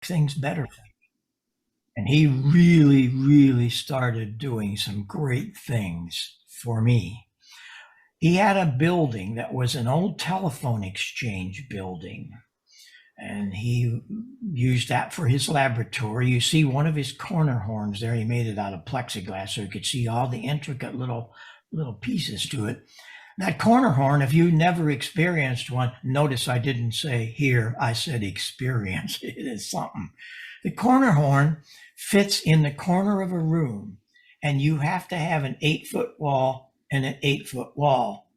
things better. And he really, really started doing some great things for me. He had a building that was an old telephone exchange building, and he used that for his laboratory. You see one of his corner horns there, he made it out of plexiglass so you could see all the intricate little pieces to it. That corner horn, if you never experienced one, notice I didn't say here, I said experience. It is something. The corner horn fits in the corner of a room, and you have to have an 8-foot wall and an 8-foot wall.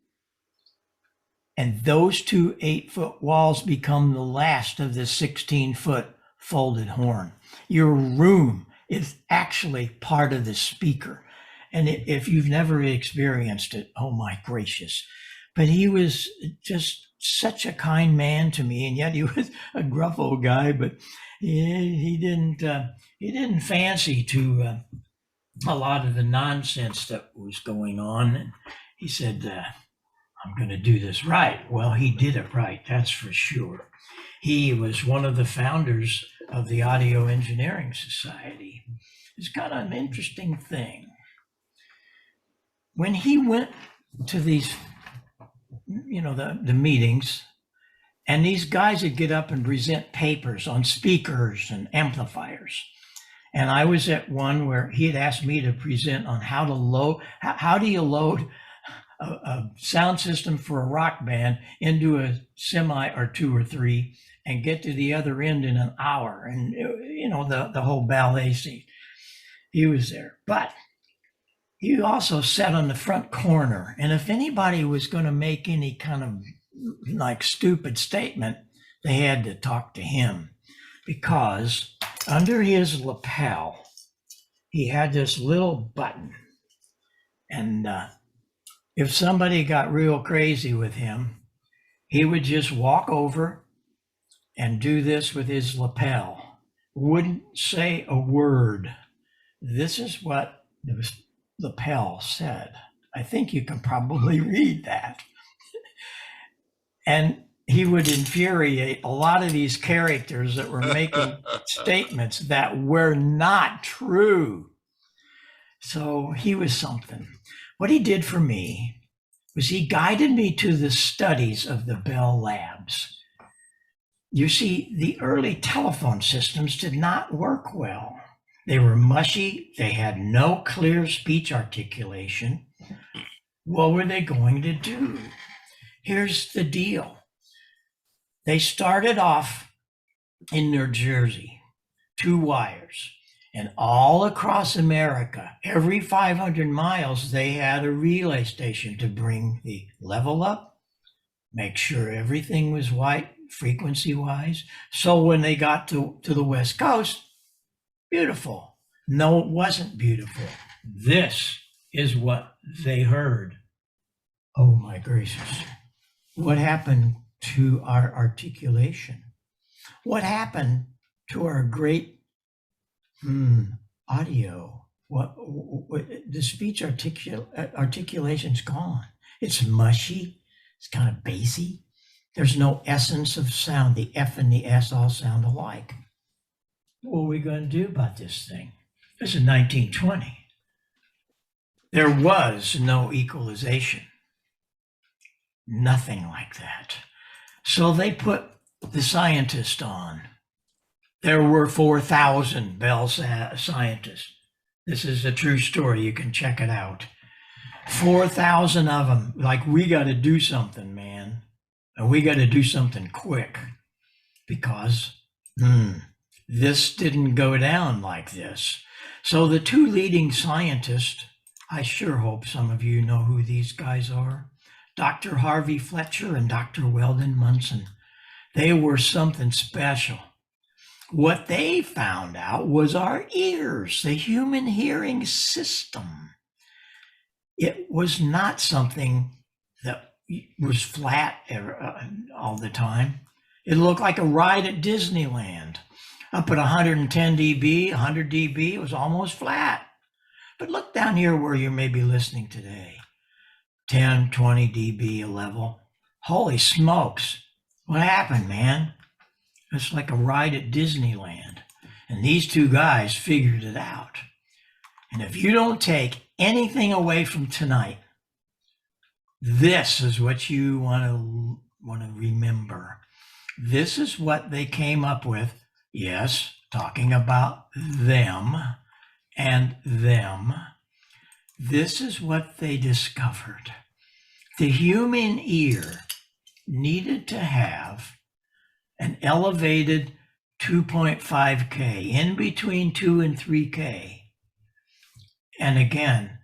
And those two 8-foot walls become the last of the 16-foot folded horn. Your room is actually part of the speaker. And if you've never experienced it, oh my gracious. But he was just such a kind man to me, and yet he was a gruff old guy, but he didn't fancy to a lot of the nonsense that was going on. And he said, I'm going to do this right. Well, he did it right, that's for sure. He was one of the founders of the Audio Engineering Society. It's kind of an interesting thing. When he went to these, the meetings, and these guys would get up and present papers on speakers and amplifiers. And I was at one where he had asked me to present on how do you load a sound system for a rock band into a semi or 2 or 3 and get to the other end in an hour. And, the whole ballet scene. He was there. But he also sat on the front corner. And if anybody was going to make any kind of stupid statement, they had to talk to him, because under his lapel, he had this little button. And if somebody got real crazy with him, he would just walk over and do this with his lapel. Wouldn't say a word. This is what the lapel said. I think you can probably read that. And he would infuriate a lot of these characters that were making statements that were not true. So he was something. What he did for me was he guided me to the studies of the Bell Labs. You see, the early telephone systems did not work well. They were mushy. They had no clear speech articulation. What were they going to do? Here's the deal. They started off in New Jersey, 2 wires, and all across America, every 500 miles, they had a relay station to bring the level up, make sure everything was white frequency-wise. So when they got to the West Coast, beautiful. No, it wasn't beautiful. This is what they heard. Oh my gracious. What happened to our articulation? What happened to our great audio? What the speech articulation's gone. It's mushy. It's kind of bassy. There's no essence of sound. The F and the S all sound alike. What are we going to do about this thing? This is 1920. There was no equalization. Nothing like that. So they put the scientist on. There were 4,000 Bell scientists. This is a true story. You can check it out. 4,000 of them. Like, we got to do something, man. And we got to do something quick, because this didn't go down like this. So the 2 leading scientists, I sure hope some of you know who these guys are, Dr. Harvey Fletcher and Dr. Weldon Munson. They were something special. What they found out was our ears, the human hearing system. It was not something that was flat all the time. It looked like a ride at Disneyland. Up at 110 dB, 100 dB, it was almost flat. But look down here where you may be listening today. 10, 20 dB a level. Holy smokes. What happened, man? It's like a ride at Disneyland. And these two guys figured it out. And if you don't take anything away from tonight, this is what you want to remember. This is what they came up with. Yes, talking about them and them. This is what they discovered. The human ear needed to have an elevated 2.5K, in between 2 and 3K. And again,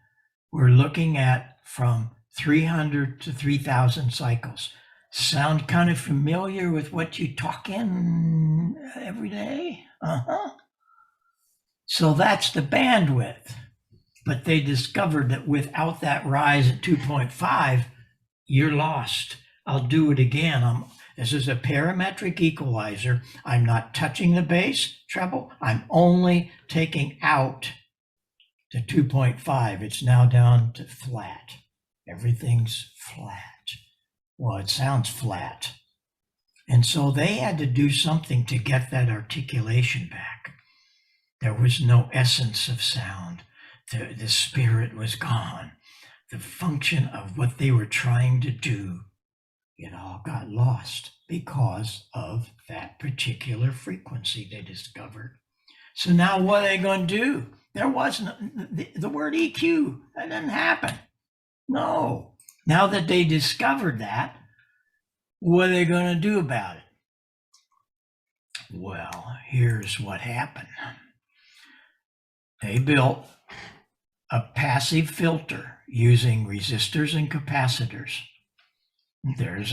we're looking at from 300 to 3,000 cycles. Sound kind of familiar with what you talk in every day? So that's the bandwidth. But they discovered that without that rise at 2.5, you're lost. I'll do it again. This is a parametric equalizer. I'm not touching the bass treble. I'm only taking out to 2.5. It's now down to flat. Everything's flat. Well, it sounds flat. And so they had to do something to get that articulation back. There was no essence of sound. The spirit was gone. The function of what they were trying to do, it all got lost because of that particular frequency they discovered. So now what are they going to do? There wasn't the word EQ. That didn't happen. No. Now that they discovered that, what are they going to do about it? Well, here's what happened. They built a passive filter using resistors and capacitors. There's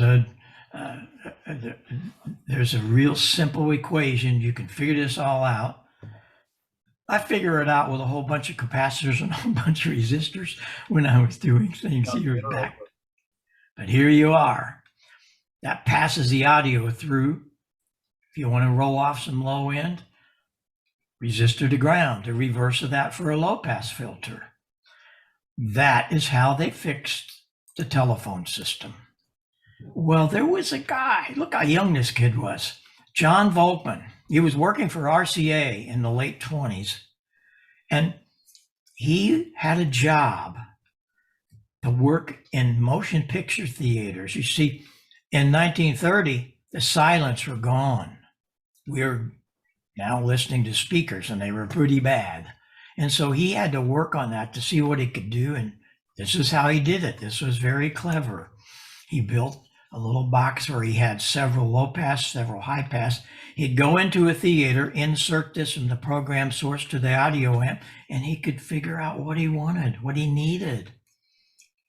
a real simple equation. You can figure this all out. I figure it out with a whole bunch of capacitors and a whole bunch of resistors when I was doing things years back. But here you are. That passes the audio through. If you want to roll off some low end, resistor to ground, the reverse of that for a low pass filter. That is how they fixed the telephone system. Well, there was a guy, look how young this kid was, John Volkman. He was working for RCA in the late 20s, and he had a job to work in motion picture theaters. You see, in 1930, the silence were gone. We're now listening to speakers, and they were pretty bad. And so he had to work on that to see what he could do, and this is how he did it. This was very clever. He built a little box where he had several low pass, several high pass. He'd go into a theater, insert this from the program source to the audio amp, and he could figure out what he wanted, what he needed.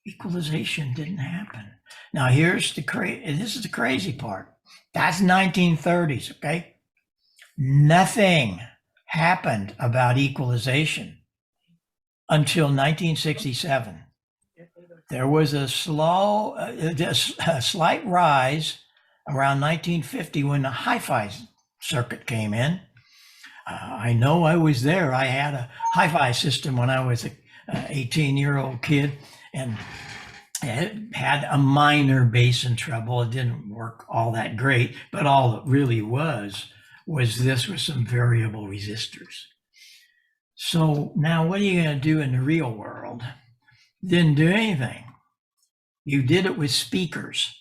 Equalization didn't happen. Now here's this is the crazy part. That's 1930s, okay? Nothing happened about equalization until 1967. There was a slight rise around 1950 when the hi-fi circuit came in. I know I was there. I had a hi-fi system when I was an 18-year-old kid, and it had a minor bass and treble. It didn't work all that great, but all it really was this with some variable resistors. So now what are you going to do in the real world? Didn't do anything. You did it with speakers,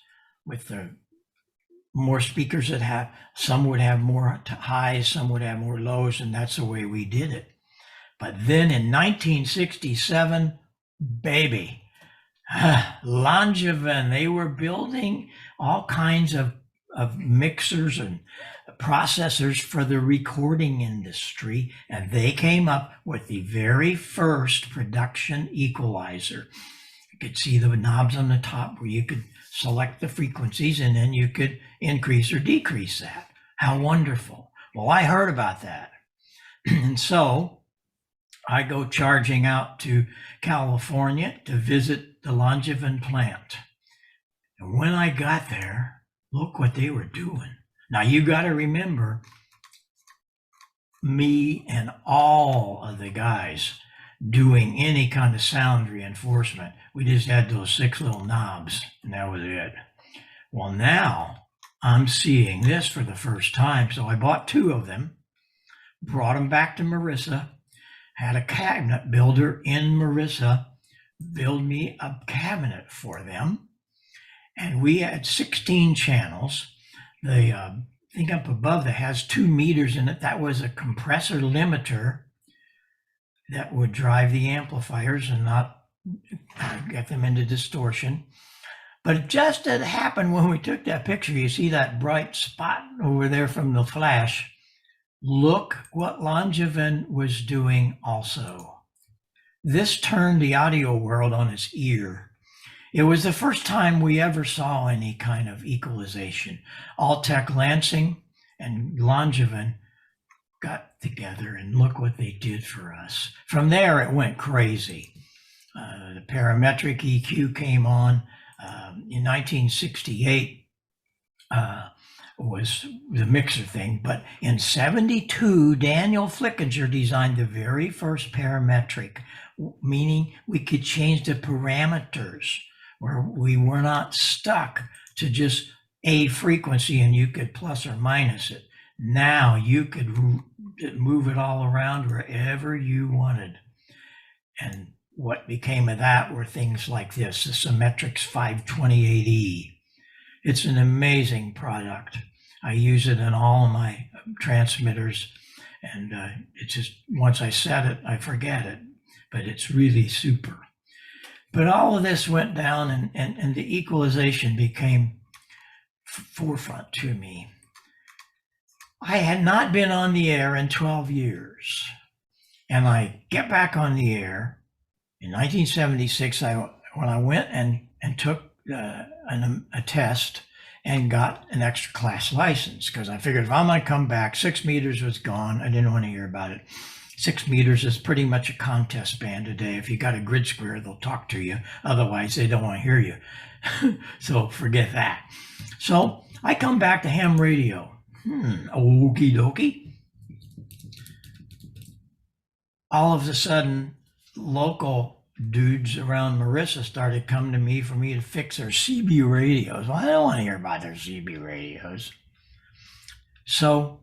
with the more speakers that have, some would have more highs, some would have more lows, and that's the way we did it. But then in 1967, baby, Langevin, they were building all kinds of mixers and processors for the recording industry, and they came up with the very first production equalizer. You could see the knobs on the top where you could select the frequencies, and then you could increase or decrease that. How wonderful. Well, I heard about that. And so I go charging out to California to visit the Langevin plant. And when I got there, look what they were doing. Now you got to remember, me and all of the guys doing any kind of sound reinforcement, we just had those 6 little knobs, and that was it. Well, now I'm seeing this for the first time, so I bought 2 of them. brought them back to Marissa, had a cabinet builder in Marissa build me a cabinet for them. And we had 16 channels. The thing up above that has 2 meters in it, that was a compressor limiter that would drive the amplifiers and not get them into distortion. But it just had happened when we took that picture. You see that bright spot over there from the flash. Look what Langevin was doing also. This turned the audio world on its ear. It was the first time we ever saw any kind of equalization. Alltech Lansing and Langevin got together, and look what they did for us. From there, it went crazy. The Parametric EQ came on in 1968. Was the mixer thing, but in 72, Daniel Flickinger designed the very first parametric, meaning we could change the parameters where we were not stuck to just a frequency and you could plus or minus it. Now you could move it all around wherever you wanted. And what became of that were things like this, the Symmetrix 528E. It's an amazing product. I use it in all of my transmitters, and it's just, once I set it, I forget it, but it's really super. But all of this went down, and the equalization became forefront to me. I had not been on the air in 12 years, and I get back on the air in 1976. When I went and took a test and got an extra class license, because I figured if I'm going to come back, 6 meters was gone. I didn't want to hear about it. 6 meters is pretty much a contest band today. If you got a grid square, they'll talk to you. Otherwise, they don't want to hear you. So forget that. So I come back to ham radio. Okie dokie. All of a sudden, local dudes around Marissa started coming to me for me to fix their CB radios. Well, I don't want to hear about their CB radios. So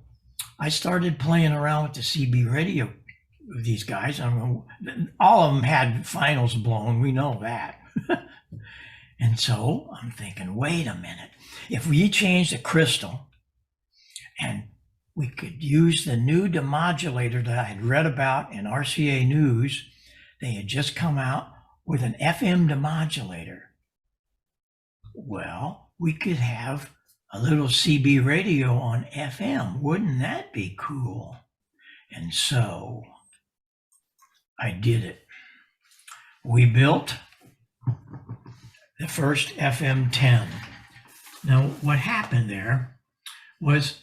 I started playing around with the CB radio with these guys. All of them had finals blown. We know that. And so I'm thinking, wait a minute. If we change the crystal and we could use the new demodulator that I had read about in RCA News, they had just come out with an FM demodulator. Well, we could have a little CB radio on FM. Wouldn't that be cool? And so I did it. We built the first FM 10. Now, what happened there was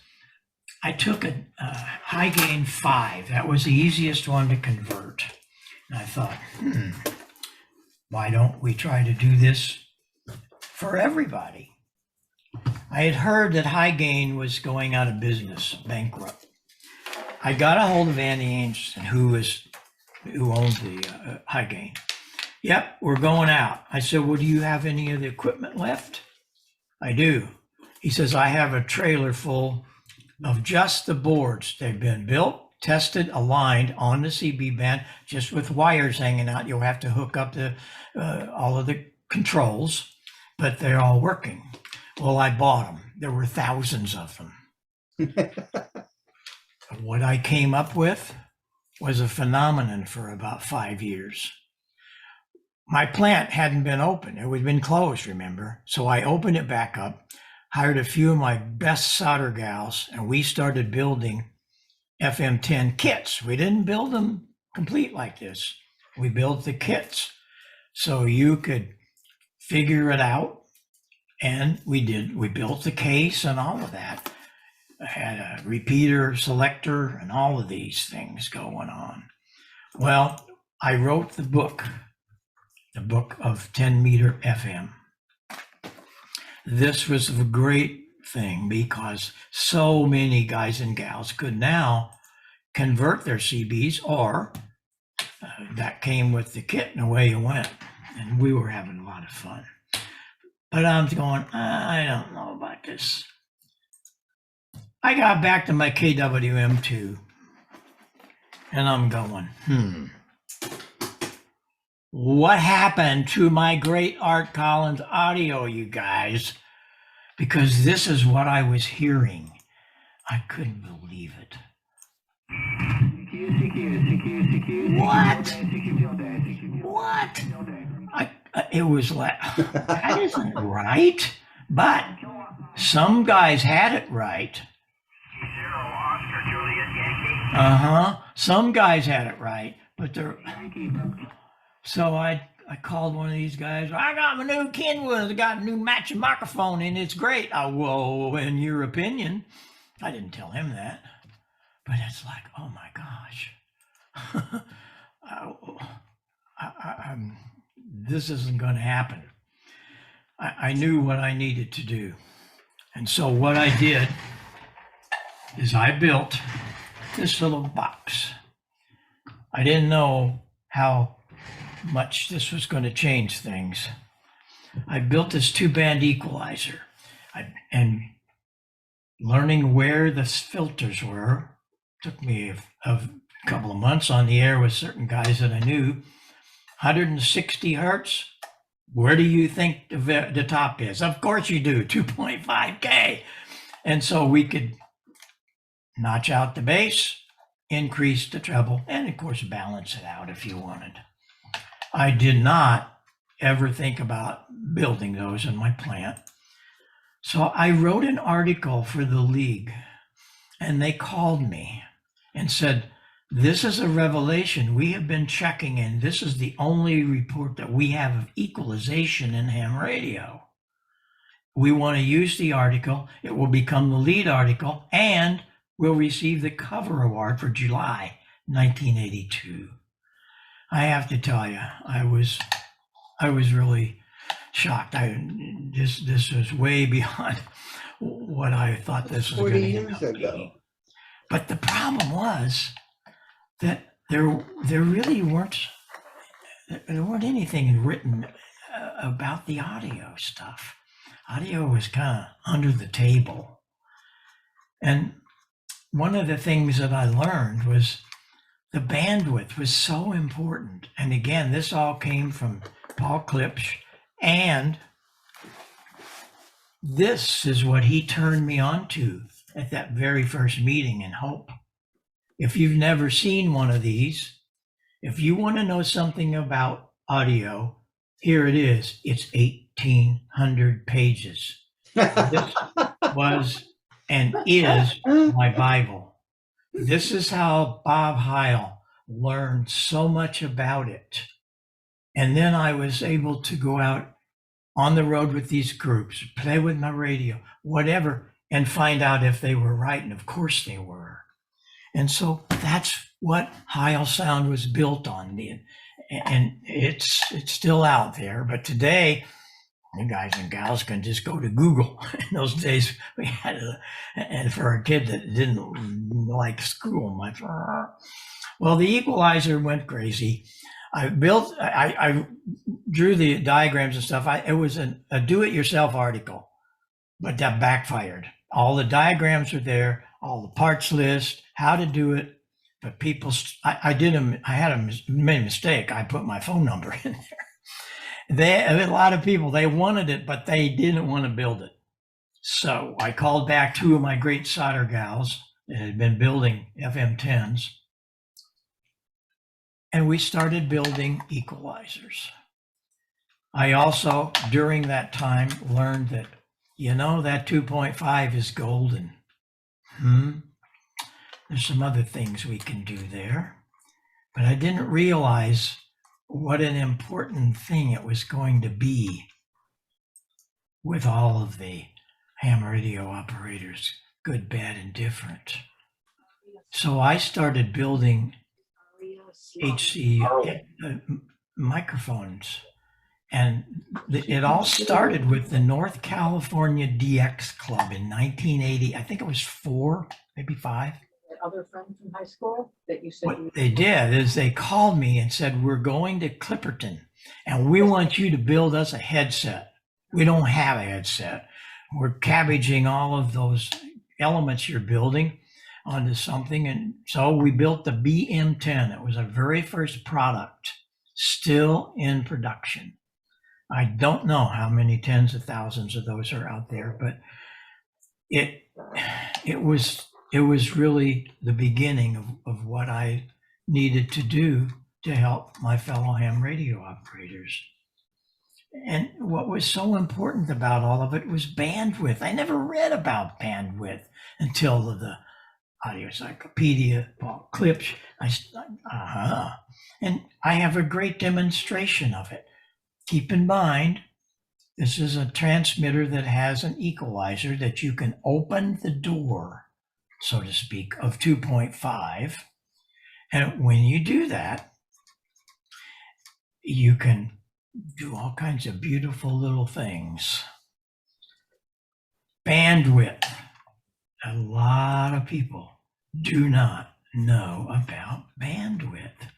I took a high gain 5. That was the easiest one to convert. And I thought, why don't we try to do this for everybody? I had heard that high gain was going out of business, bankrupt. I got a hold of Andy Anderson, who owned the high gain. Yep, we're going out. I said, well, do you have any of the equipment left? I do. He says, I have a trailer full of just the boards. They've been built, tested, aligned on the CB band, just with wires hanging out. You'll have to hook up all of the controls, but they're all working. Well, I bought them. There were thousands of them. What I came up with was a phenomenon for about 5 years. My plant hadn't been open. It had been closed, remember? So I opened it back up, hired a few of my best solder gals, and we started building FM10 kits. We didn't build them complete like this. We built the kits so you could figure it out. And we did. We built the case and all of that. I had a repeater selector and all of these things going on. Well, I wrote the book of 10 meter FM. This was a great thing because so many guys and gals could now convert their CBs, or that came with the kit and away you went. And we were having a lot of fun. But I'm going, I don't know about this. I got back to my KWM2 And I'm going, what happened to my great Art Collins audio, you guys? Because this is what I was hearing. I couldn't believe it. What? It was like, that isn't right. But some guys had it right. Some guys had it right, but they're. So I called one of these guys. I got my new Kenwood. I got a new matching microphone, and it's great. Whoa, in your opinion? I didn't tell him that, but it's like, oh my gosh, this isn't going to happen. I knew what I needed to do, and so what I did is I built this little box. I didn't know how much this was going to change things. I built this 2-band equalizer, and learning where the filters were took me a couple of months on the air with certain guys that I knew. 160 hertz. Where do you think the top is? Of course you do, 2.5K. And so we could notch out the bass, increase the treble, and of course balance it out if you wanted. I did not ever think about building those in my plant. So I wrote an article for the league, and they called me and said, this is a revelation. We have been checking in. This is the only report that we have of equalization in ham radio. We want to use the article. It will become the lead article, and we'll receive the cover award for July 1982. I have to tell you, I was really shocked. This was way beyond what I thought this was going to end up being. But the problem was that there really weren't anything written about the audio stuff. Audio was kind of under the table. And one of the things that I learned was the bandwidth was so important. And again, this all came from Paul Klipsch, and this is what he turned me on to at that very first meeting in Hope. If you've never seen one of these, if you want to know something about audio, here it is. It's 1,800 pages. This was and is my Bible. This is how Bob Heil learned so much about it. And then I was able to go out on the road with these groups, play with my radio, whatever, and find out if they were right. And of course they were. And so that's what Heil Sound was built on. And it's still out there. But today, you guys and gals can just go to Google. In those days, we had and for a kid that didn't like school much. Well, the equalizer went crazy. I drew the diagrams and stuff. It was a do-it-yourself article, but that backfired. All the diagrams are there, all the parts list, how to do it. But people, I made a mistake. I put my phone number in there. A lot of people, they wanted it, but they didn't want to build it. So I called back two of my great solder gals that had been building FM10s. And we started building equalizers. I also, during that time, learned that, that 2.5 is golden. There's some other things we can do there. But I didn't realize what an important thing it was going to be with all of the ham radio operators, good, bad, and different. So I started building HC microphones. And it all started with the North California DX Club in 1980. I think it was 4, maybe 5. Other friends from high school that you said? What they did is they called me and said, we're going to Clipperton and we want you to build us a headset. We don't have a headset. We're cabbaging all of those elements you're building. onto something. And so we built the BM10. It was our very first product, still in production. I don't know how many tens of thousands of those are out there, but it was really the beginning of what I needed to do to help my fellow ham radio operators. And what was so important about all of it was bandwidth. I never read about bandwidth until the Audio Encyclopedia, Paul Klipsch. And I have a great demonstration of it. Keep in mind, this is a transmitter that has an equalizer that you can open the door, so to speak, of 2.5. And when you do that, you can do all kinds of beautiful little things. Bandwidth. A lot of people do not know about bandwidth.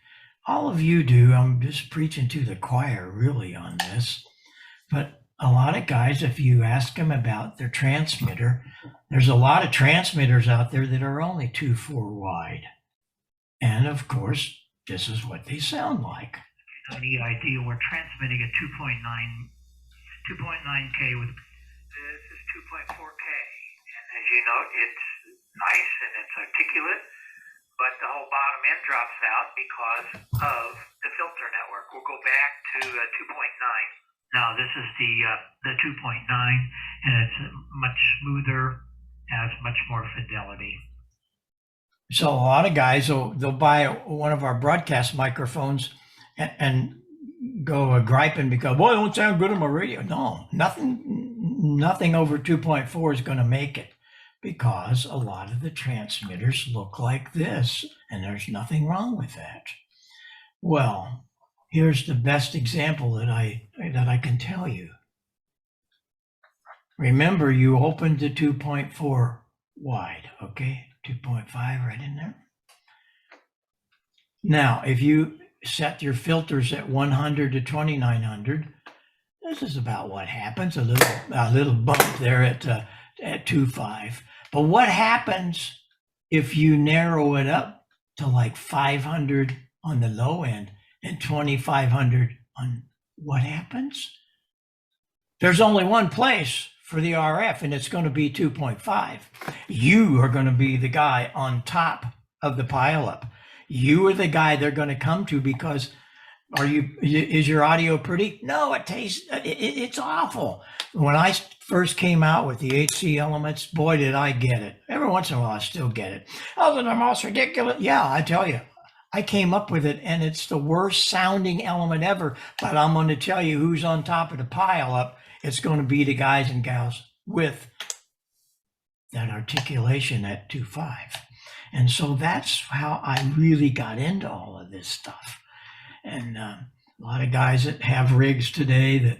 All of you do. I'm just preaching to the choir really on this. But a lot of guys, if you ask them about their transmitter, there's a lot of transmitters out there that are only 2.4 wide. And of course, this is what they sound like. Any idea we're transmitting at 2.9K with this is 2.4K, and as you note, it's nice and it's articulate, but the whole bottom end drops out because of the filter network. We'll go back to 2.9. Now this is the 2.9, and it's much smoother, has much more fidelity. So a lot of guys they'll buy one of our broadcast microphones and go griping because, boy, it don't sound good on my radio. No, nothing over 2.4 is going to make it, because a lot of the transmitters look like this, and there's nothing wrong with that. Well, here's the best example that I can tell you. Remember, you opened to 2.4 wide, okay? 2.5 right in there. Now, if you set your filters at 100 to 2900, this is about what happens. A little bump there at 2.5. But what happens if you narrow it up to like 500 on the low end and 2500 on what happens? There's only one place for the RF, and it's going to be 2.5. You are going to be the guy on top of the pileup. You are the guy they're going to come to because is your audio pretty? No, it's awful. When I first came out with the HC elements, boy, did I get it. Every once in a while, I still get it. Oh, they're the most ridiculous. Yeah, I tell you, I came up with it, and it's the worst sounding element ever. But I'm going to tell you who's on top of the pileup. It's going to be the guys and gals with that articulation at 2.5. And so that's how I really got into all of this stuff. And a lot of guys that have rigs today that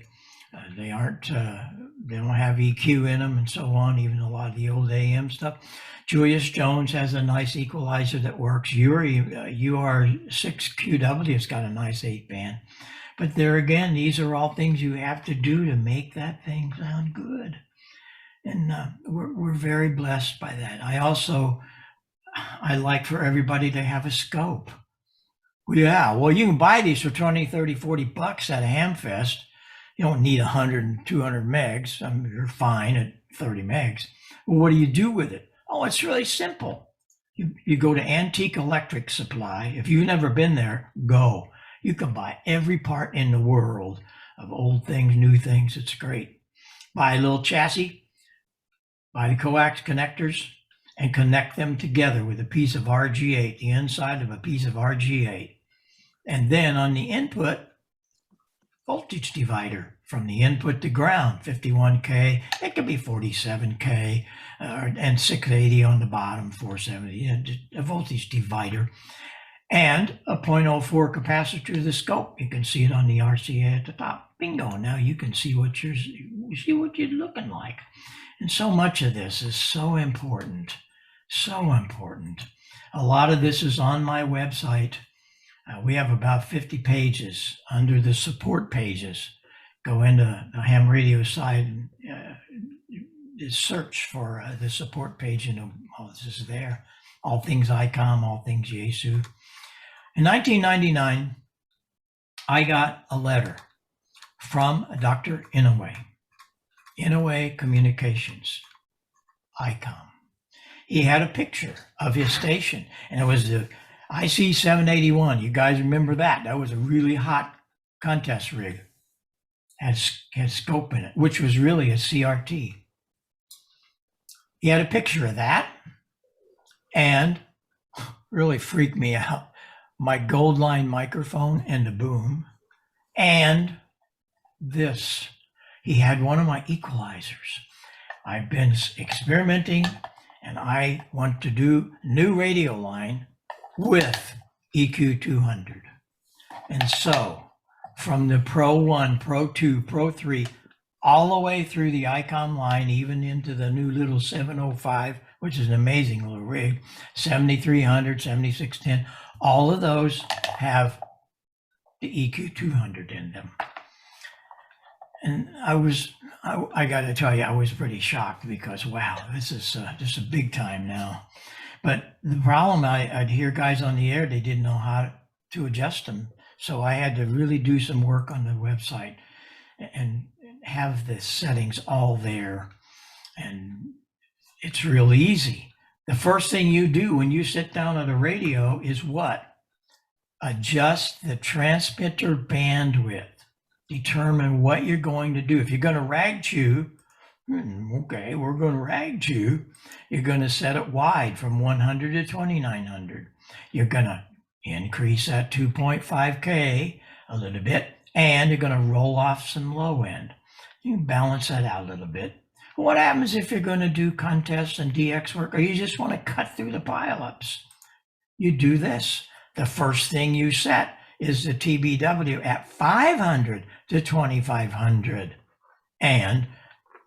they don't have EQ in them and so on, even a lot of the old AM stuff. Julius Jones has a nice equalizer that works. UR6QW has got a nice 8-band. But there again, these are all things you have to do to make that thing sound good. And we're very blessed by that. I like for everybody to have a scope. Yeah, well, you can buy these for 20, 30, 40 bucks at a Hamfest. You don't need 100 and 200 megs. I mean, you're fine at 30 megs. Well, what do you do with it? Oh, it's really simple. You go to Antique Electric Supply. If you've never been there, go. You can buy every part in the world of old things, new things. It's great. Buy a little chassis, buy the coax connectors, and connect them together with a piece of RG8, the inside of a piece of RG8. And then on the input, voltage divider from the input to ground, 51K, it could be 47K, and 680 on the bottom, 470, a voltage divider. And a 0.04 capacitor to the scope. You can see it on the RCA at the top. Bingo, now you can see what you're looking like. And so much of this is so important. So important. A lot of this is on my website. We have about 50 pages under the support pages. Go into the ham radio side and search for the support page, and this is there. all things ICOM, all things Yaesu. In 1999, I got a letter from Dr. Inouye Communications, ICOM. He had a picture of his station, and it was the IC 781. You guys remember that? That was a really hot contest rig. Had scope in it, which was really a CRT. He had a picture of that, and really freaked me out. My gold line microphone and the boom, and this. He had one of my equalizers. I've been experimenting, and I want to do new radio line with EQ 200. And so from the Pro 1, Pro 2, Pro 3, all the way through the ICOM line, even into the new little 705, which is an amazing little rig, 7300, 7610, all of those have the EQ 200 in them. And I got to tell you, I was pretty shocked because, wow, this is just a big time now. But the problem, I'd hear guys on the air, they didn't know how to adjust them. So I had to really do some work on the website and have the settings all there. And it's real easy. The first thing you do when you sit down at a radio is what? Adjust the transmitter bandwidth. Determine what you're going to do. If you're going to rag chew, okay, we're going to rag chew. You're going to set it wide from 100 to 2900. You're going to increase that 2.5K a little bit, and you're going to roll off some low end. You can balance that out a little bit. What happens if you're going to do contests and DX work, or you just want to cut through the pileups? You do this. The first thing you set is the TBW at 500 to 2500. And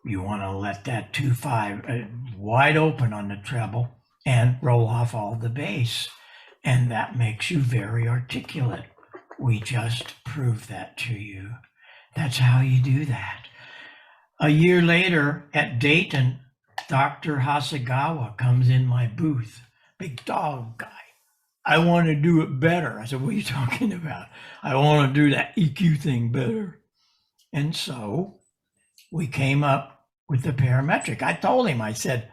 you want to let that 2.5 wide open on the treble and roll off all the bass. And that makes you very articulate. We just proved that to you. That's how you do that. A year later at Dayton, Dr. Hasegawa comes in my booth, big dog guy. I want to do it better. I said, what are you talking about? I want to do that EQ thing better. And so we came up with the parametric. I told him, I said,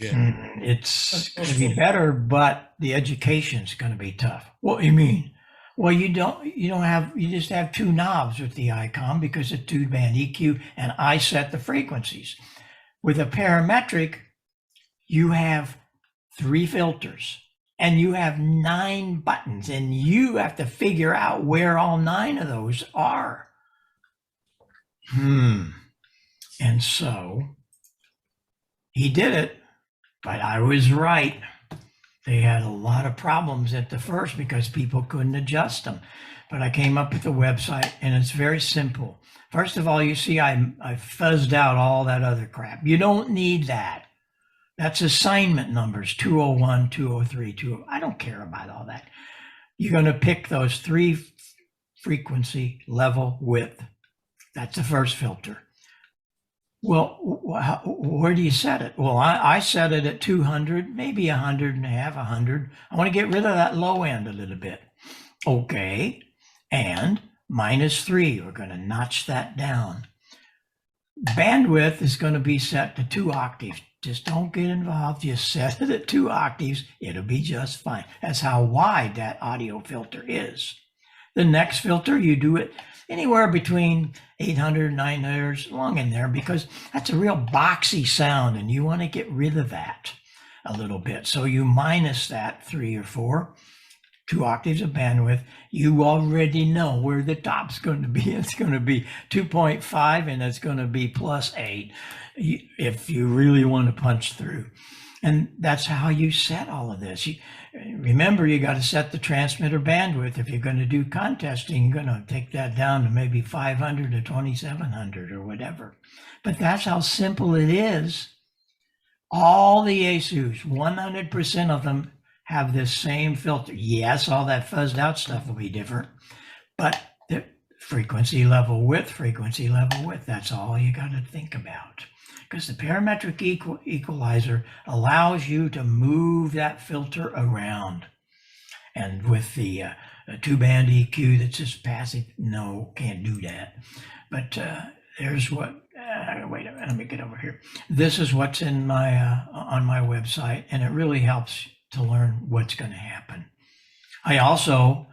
it's going to be better, but the education's going to be tough. What do you mean? Well, you just have two knobs with the ICOM because it's 2-band EQ, and I set the frequencies. With a parametric, you have 3 filters. And you have 9 buttons, and you have to figure out where all 9 of those are. And so he did it, but I was right. They had a lot of problems at the first because people couldn't adjust them. But I came up with a website, and it's very simple. First of all, you see I fuzzed out all that other crap. You don't need that. That's assignment numbers, 201, 203, 20. I don't care about all that. You're going to pick those 3 frequency, level, width. That's the first filter. Well, where do you set it? Well, I set it at 200, maybe 100 and a half, 100. I want to get rid of that low end a little bit. Okay. And -3, we're going to notch that down. Bandwidth is going to be set to 2 octaves. Just don't get involved. Just set it at 2 octaves. It'll be just fine. That's how wide that audio filter is. The next filter, you do it anywhere between 800, 900, long in there, because that's a real boxy sound, and you want to get rid of that a little bit. So you minus that 3 or 4, 2 octaves of bandwidth. You already know where the top's going to be. It's going to be 2.5, and it's going to be +8 if you really want to punch through. And that's how you set all of this. Remember, you got to set the transmitter bandwidth. If you're going to do contesting, you're going to take that down to maybe 500 to 2700 or whatever. But that's how simple it is. All the ASUs, 100% of them have this same filter. Yes, all that fuzzed out stuff will be different, but the frequency level width, that's all you got to think about. because the parametric equalizer allows you to move that filter around. And with the two-band EQ that's just passive, no, can't do that. But there's what, wait a minute, let me get over here. This is what's in my on my website, and it really helps to learn what's going to happen. I also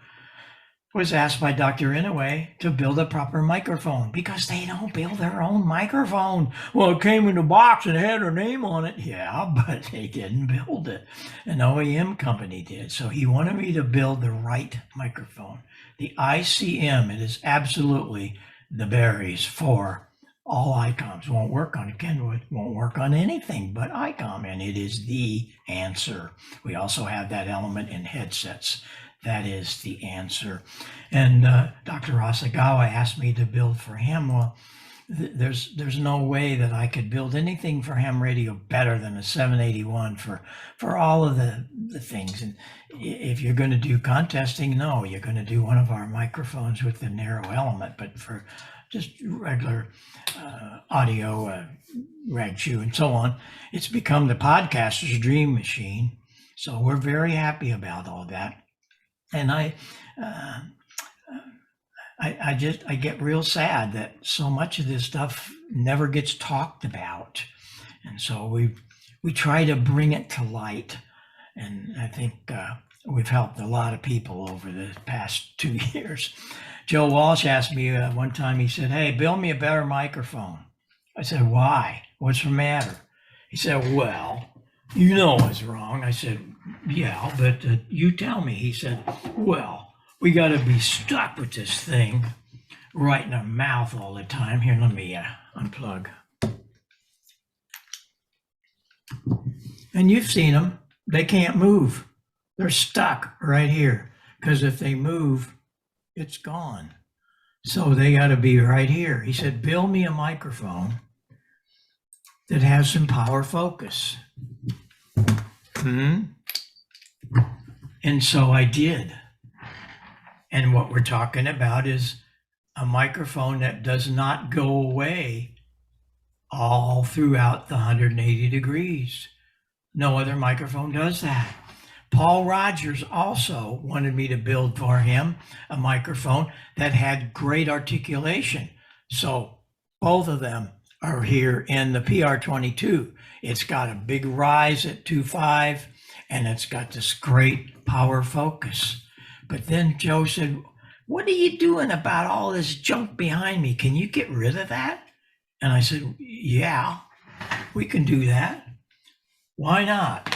was asked by Dr. Inouye to build a proper microphone because they don't build their own microphone. Well, it came in a box and had her name on it. Yeah, but they didn't build it. An OEM company did. So he wanted me to build the right microphone. The ICM, it is absolutely the berries for all ICOMs. Won't work on Kenwood, won't work on anything but ICOM, and it is the answer. We also have that element in headsets. That is the answer. And Dr. Asagawa asked me to build for him. Well, there's no way that I could build anything for ham radio better than a 781 for all of the things. And if you're going to do contesting, no, you're going to do one of our microphones with the narrow element. But for just regular audio, rag chew, and so on, it's become the podcaster's dream machine. So we're very happy about all that. And I get real sad that so much of this stuff never gets talked about. And so we try to bring it to light. And I think we've helped a lot of people over the past 2 years. Joe Walsh asked me one time, he said, "Hey, build me a better microphone." I said, "Why? What's the matter?" He said, "Well, you know what's wrong." I said, "Yeah, but you tell me." He said, "Well, we got to be stuck with this thing right in our mouth all the time." Here, let me unplug. And you've seen them. They can't move. They're stuck right here because if they move, it's gone. So they got to be right here. He said, "Build me a microphone that has some power focus." And so I did. And what we're talking about is a microphone that does not go away all throughout the 180 degrees. No other microphone does that. Paul Rogers also wanted me to build for him a microphone that had great articulation. So both of them are here in the PR22. It's got a big rise at 2.5, and it's got this great power focus. But then Joe said, "What are you doing about all this junk behind me? Can you get rid of that?" And I said, "Yeah, we can do that. Why not?"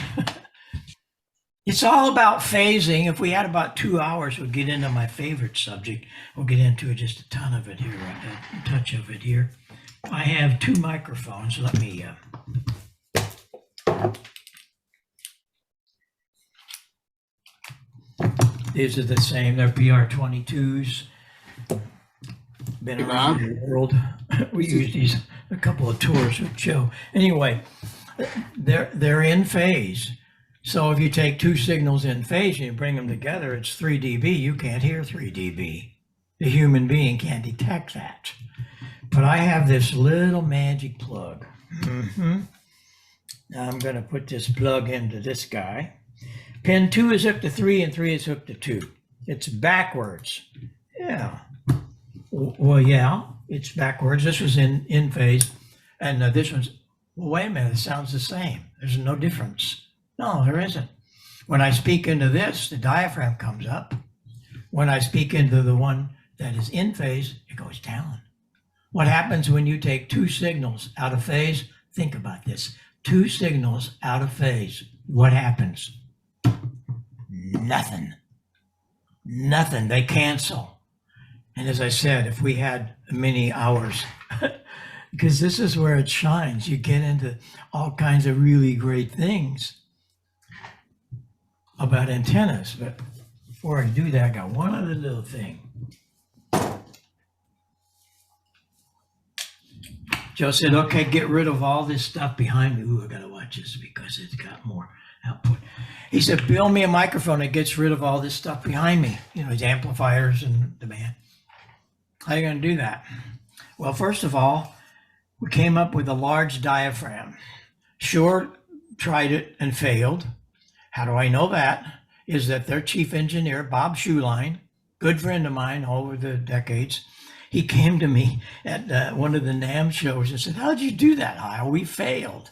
It's all about phasing. If we had about 2 hours, we'll get into my favorite subject. We'll get into just a ton of it here, a touch of it here. I have two microphones. Let me these are the same. They're PR22s. Been around the world. We use these a couple of tours with Joe. Anyway, they're in phase. So if you take two signals in phase and you bring them together, it's 3 dB. You can't hear 3 dB. The human being can't detect that. But I have this little magic plug. Now I'm going to put this plug into this guy. Pin 2 is hooked to 3 and 3 is hooked to 2. It's backwards. Yeah. Well, yeah, it's backwards. This was in phase. And this one's, well, wait a minute, it sounds the same. There's no difference. No, there isn't. When I speak into this, the diaphragm comes up. When I speak into the one that is in phase, it goes down. What happens when you take two signals out of phase? Think about this. Two signals out of phase. What happens? Nothing. Nothing. They cancel. And as I said, if we had many hours, because this is where it shines, you get into all kinds of really great things about antennas. But before I do that, I got one other little thing. Joe said, "Okay, get rid of all this stuff behind me." Ooh, I gotta watch this because it's got more output. He said, "Build me a microphone that gets rid of all this stuff behind me. You know, these amplifiers and the band." How are you gonna do that? Well, first of all, We came up with a large diaphragm. Shure tried it and failed. How do I know that? Is that their chief engineer, Bob Schuline, good friend of mine over the decades, he came to me at one of the NAMM shows and said, how'd you do that, Heil? We failed.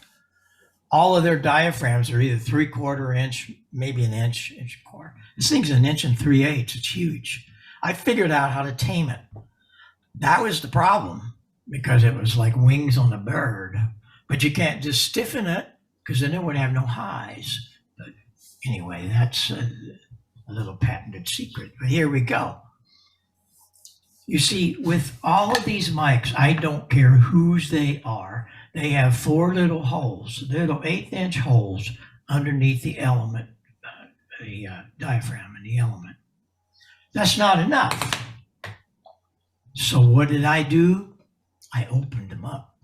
All of their diaphragms are either 3/4 inch, maybe an inch, inch and a quarter. This thing's 1 3/8 inches. It's huge. I figured out how to tame it. That was the problem because it was like wings on a bird. But you can't just stiffen it because then it would have no highs. But anyway, that's a little patented secret. But here we go. You see, with all of these mics, I don't care whose they are, they have 4 little holes, little 1/8 inch holes underneath the element, the diaphragm and the element. That's not enough. So what did I do? I opened them up.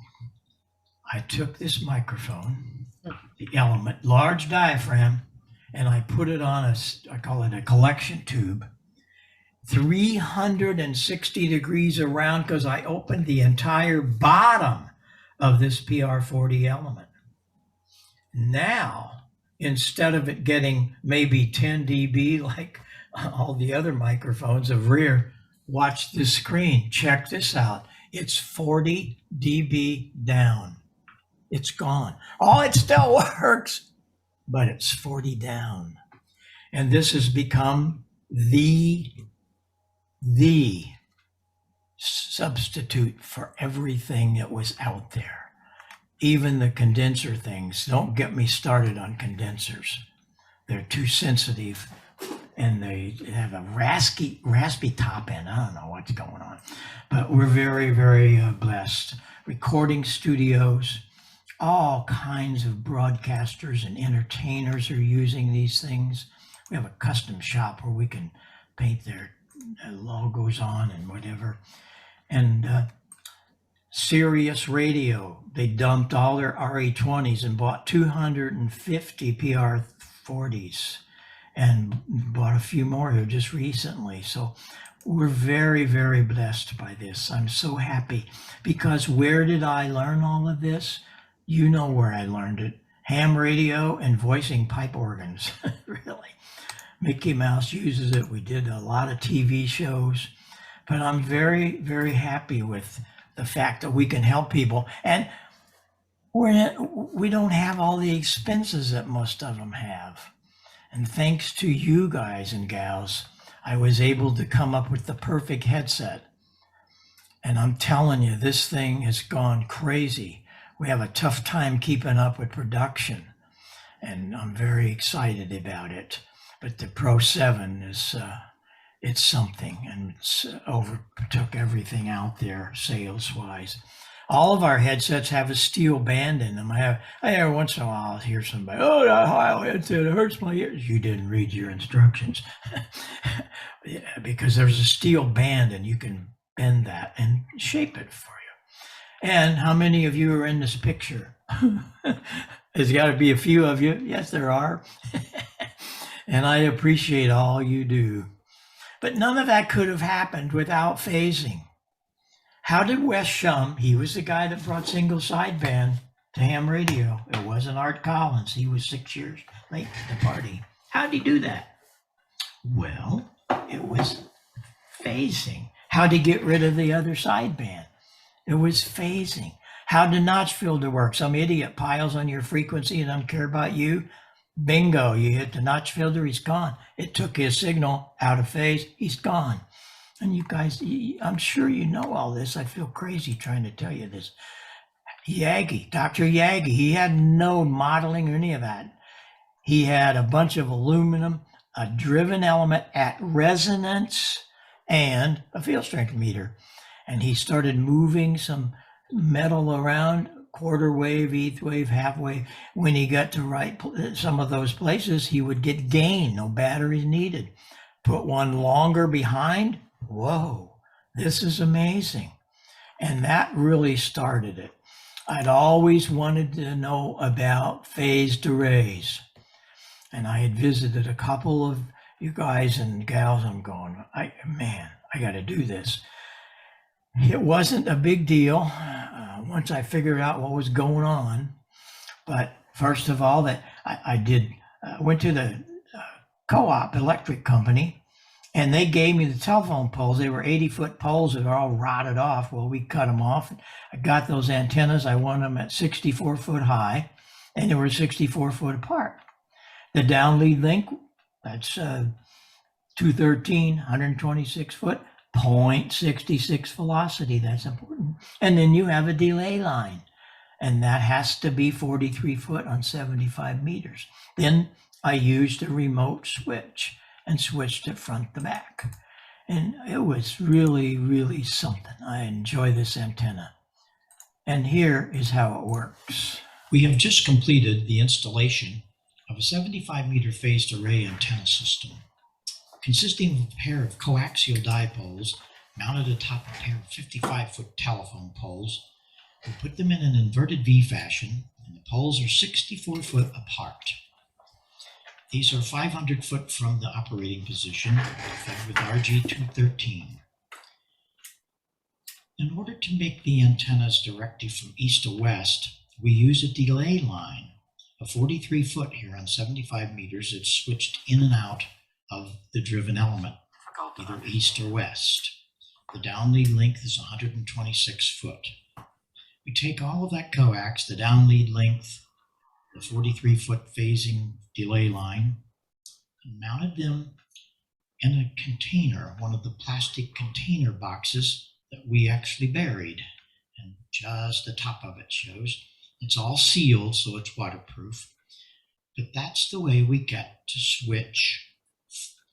I took this microphone, the element, large diaphragm, and I put it on I call it a collection tube, 360 degrees around because I opened the entire bottom of this PR40 element. Now, instead of it getting maybe 10 dB like all the other microphones of rear, watch this screen. Check this out. It's 40 dB down. It's gone. Oh, it still works, but it's 40 down. And this has become the substitute for everything that was out there. Even the condenser things. Don't get me started on condensers. They're too sensitive and they have a raspy top end. I don't know what's going on, but we're very, very blessed. Recording studios, all kinds of broadcasters and entertainers are using these things. We have a custom shop where we can paint their logos on and whatever. And Sirius Radio, they dumped all their RE20s and bought 250 PR40s and bought a few more here just recently. So we're very, very blessed by this. I'm so happy because where did I learn all of this? You know where I learned it. Ham radio and voicing pipe organs, really. Mickey Mouse uses it. We did a lot of TV shows, but I'm very, very happy with the fact that we can help people. And we don't have all the expenses that most of them have. And thanks to you guys and gals, I was able to come up with the perfect headset. And I'm telling you, this thing has gone crazy. We have a tough time keeping up with production, and I'm very excited about it. But the Pro 7 is, it's something, and it's overtook everything out there sales-wise. All of our headsets have a steel band in them. I every once in a while I'll hear somebody, oh, that Heil headset, it hurts my ears. You didn't read your instructions. Yeah, because there's a steel band and you can bend that and shape it for you. And how many of you are in this picture? There's got to be a few of you. Yes, there are. And I appreciate all you do. But none of that could have happened without phasing. How did Wes Shum, he was the guy that brought single sideband to ham radio. It wasn't Art Collins. He was 6 years late to the party. How did he do that? Well, it was phasing. How did he get rid of the other sideband? It was phasing. How did notch filter work? Some idiot piles on your frequency and doesn't care about you. Bingo, you hit the notch filter, he's gone. It took his signal out of phase, he's gone. And you guys, I'm sure you know all this. I feel crazy trying to tell you this. Yagi, Dr. Yagi, he had no modeling or any of that. He had a bunch of aluminum, a driven element at resonance, and a field strength meter. And he started moving some metal around, quarter wave, eighth wave, half wave. When he got to some of those places, he would get gain, no batteries needed. Put one longer behind, whoa, this is amazing. And that really started it. I'd always wanted to know about phased arrays. And I had visited a couple of you guys and gals. I'm going, I got to do this. It wasn't a big deal. once I figured out what was going on. But first of all, that I went to the co-op electric company, and they gave me the telephone poles. They were 80-foot poles that are all rotted off. Well, we cut them off. I got those antennas. I wanted them at 64 foot high, and they were 64 foot apart. The down lead link, that's 213, 126 foot, 0.66 velocity. That's important. And then you have a delay line, and that has to be 43 foot on 75 meters. Then I used a remote switch and switched it front to back. And it was really, really something. I enjoy this antenna. And here is how it works. We have just completed the installation of a 75-meter phased array antenna system, consisting of a pair of coaxial dipoles mounted atop a pair of 55-foot telephone poles. We put them in an inverted V fashion, and the poles are 64 foot apart. These are 500 foot from the operating position, fed with RG213. In order to make the antennas directly from east to west, we use a delay line, a 43 foot here on 75 meters that's switched in and out of the driven element, either east or west. The downlead length is 126 foot. We take all of that coax, the downlead length, the 43 foot phasing delay line, and mounted them in a container, one of the plastic container boxes that we actually buried. And just the top of it shows. It's all sealed, so it's waterproof. But that's the way we get to switch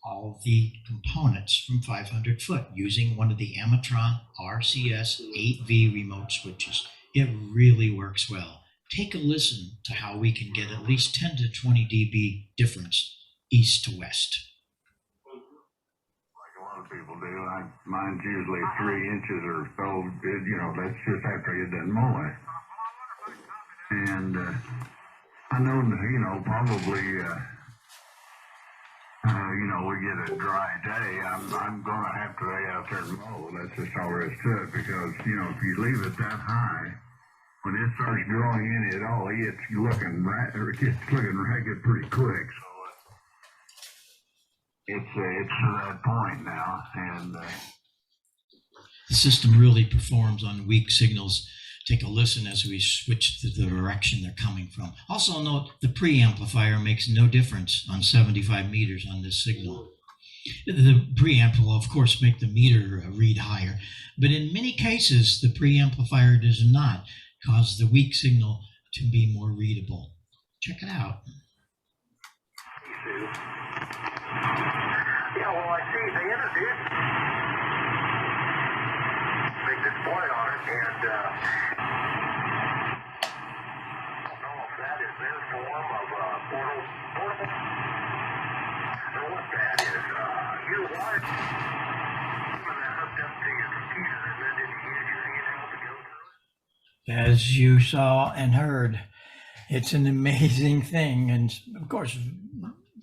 all the components from 500 foot using one of the Amatron RCS 8V remote switches. It really works well. Take a listen to how we can get at least 10 to 20 dB difference east to west. Like a lot of people do, mine's usually 3 inches or so. That's just after you done mowing. And I know, probably, we get a dry day. I'm going to have to lay out there and mow. That's just all there is to it, because, if you leave it that high, when it starts growing in it all, it's looking ragged pretty quick. So it's to that point now, and the system really performs on weak signals. Take a listen as we switch to the direction they're coming from. Also note the preamplifier makes no difference on 75 meters on this signal. The preamp will of course make the meter read higher, but in many cases the preamplifier does not cause the weak signal to be more readable. Check it out. yeah, well, I see they introduced big display on it, and I don't know if that is their form of portable, or what that is. You want it hooked up to your computer, and then did you use your handheld to go through it? As you saw and heard, it's an amazing thing. And of course,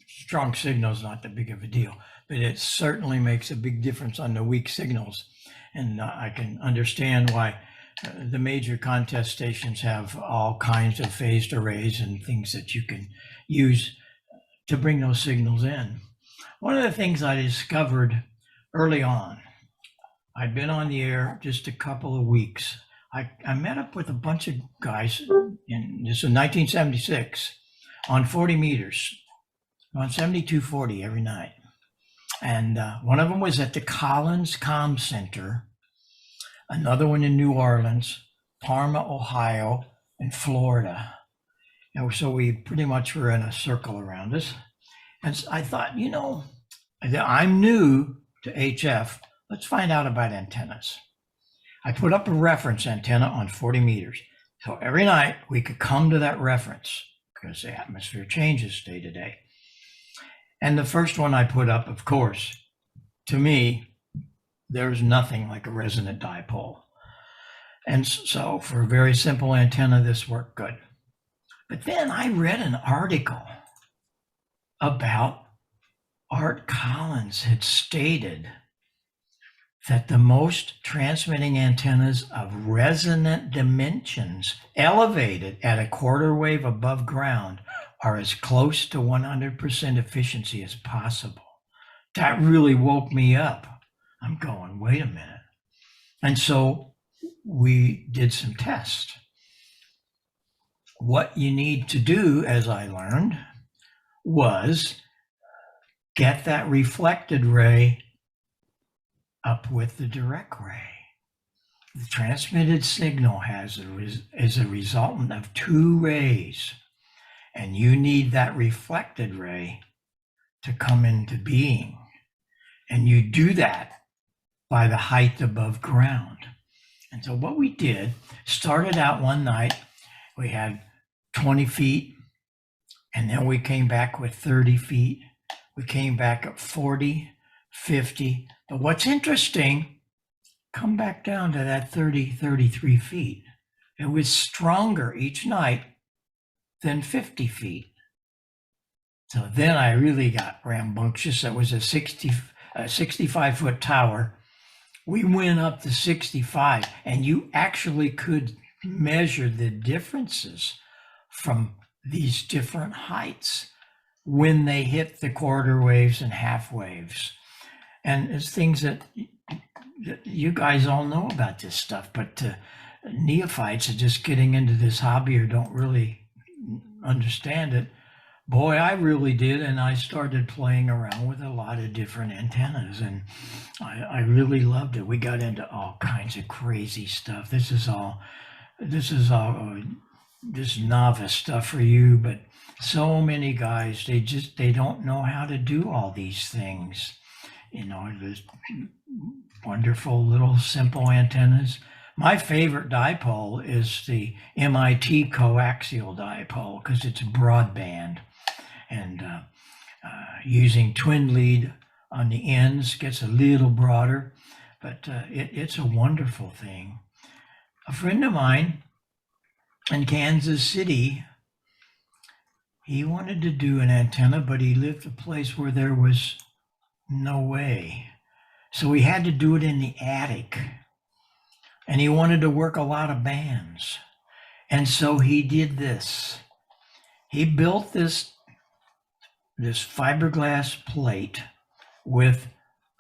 strong signal is not that big of a deal, but it certainly makes a big difference on the weak signals. And I can understand why the major contest stations have all kinds of phased arrays and things that you can use to bring those signals in. One of the things I discovered early on, I'd been on the air just a couple of weeks. I met up with a bunch of guys, this was 1976, on 40 meters, on 7240 every night. And one of them was at the Collins Comm Center, another one in New Orleans, Parma, Ohio, and Florida. And so we pretty much were in a circle around us. And so I thought, I'm new to HF. Let's find out about antennas. I put up a reference antenna on 40 meters. So every night we could come to that reference because the atmosphere changes day to day. And the first one I put up, of course, to me, there's nothing like a resonant dipole. And so for a very simple antenna, this worked good. But then I read an article about Art Collins had stated that the most transmitting antennas of resonant dimensions elevated at a quarter wave above ground are as close to 100% efficiency as possible. That really woke me up. I'm going, wait a minute. And so we did some tests. What you need to do, as I learned, was get that reflected ray up with the direct ray. The transmitted signal is a resultant of two rays, and you need that reflected ray to come into being. And you do that by the height above ground. And so what we did, started out one night, we had 20 feet, and then we came back with 30 feet. We came back at 40, 50. But what's interesting, come back down to that 30, 33 feet. It was stronger each night than 50 feet. So then I really got rambunctious. That was a 65-foot tower. We went up to 65, and you actually could measure the differences from these different heights when they hit the quarter waves and half waves. And it's things that you guys all know about this stuff, but neophytes are just getting into this hobby or don't really understand it. Boy, I really did, and I started playing around with a lot of different antennas, and I really loved it. We got into all kinds of crazy stuff. This is all just novice stuff for you, but so many guys, they don't know how to do all these things. You know, there's wonderful little simple antennas. My favorite dipole is the MIT coaxial dipole because it's broadband, and using twin lead on the ends gets a little broader, but it's a wonderful thing. A friend of mine in Kansas City, he wanted to do an antenna, but he lived a place where there was no way. So he had to do it in the attic. And he wanted to work a lot of bands. And so he did this. He built this fiberglass plate with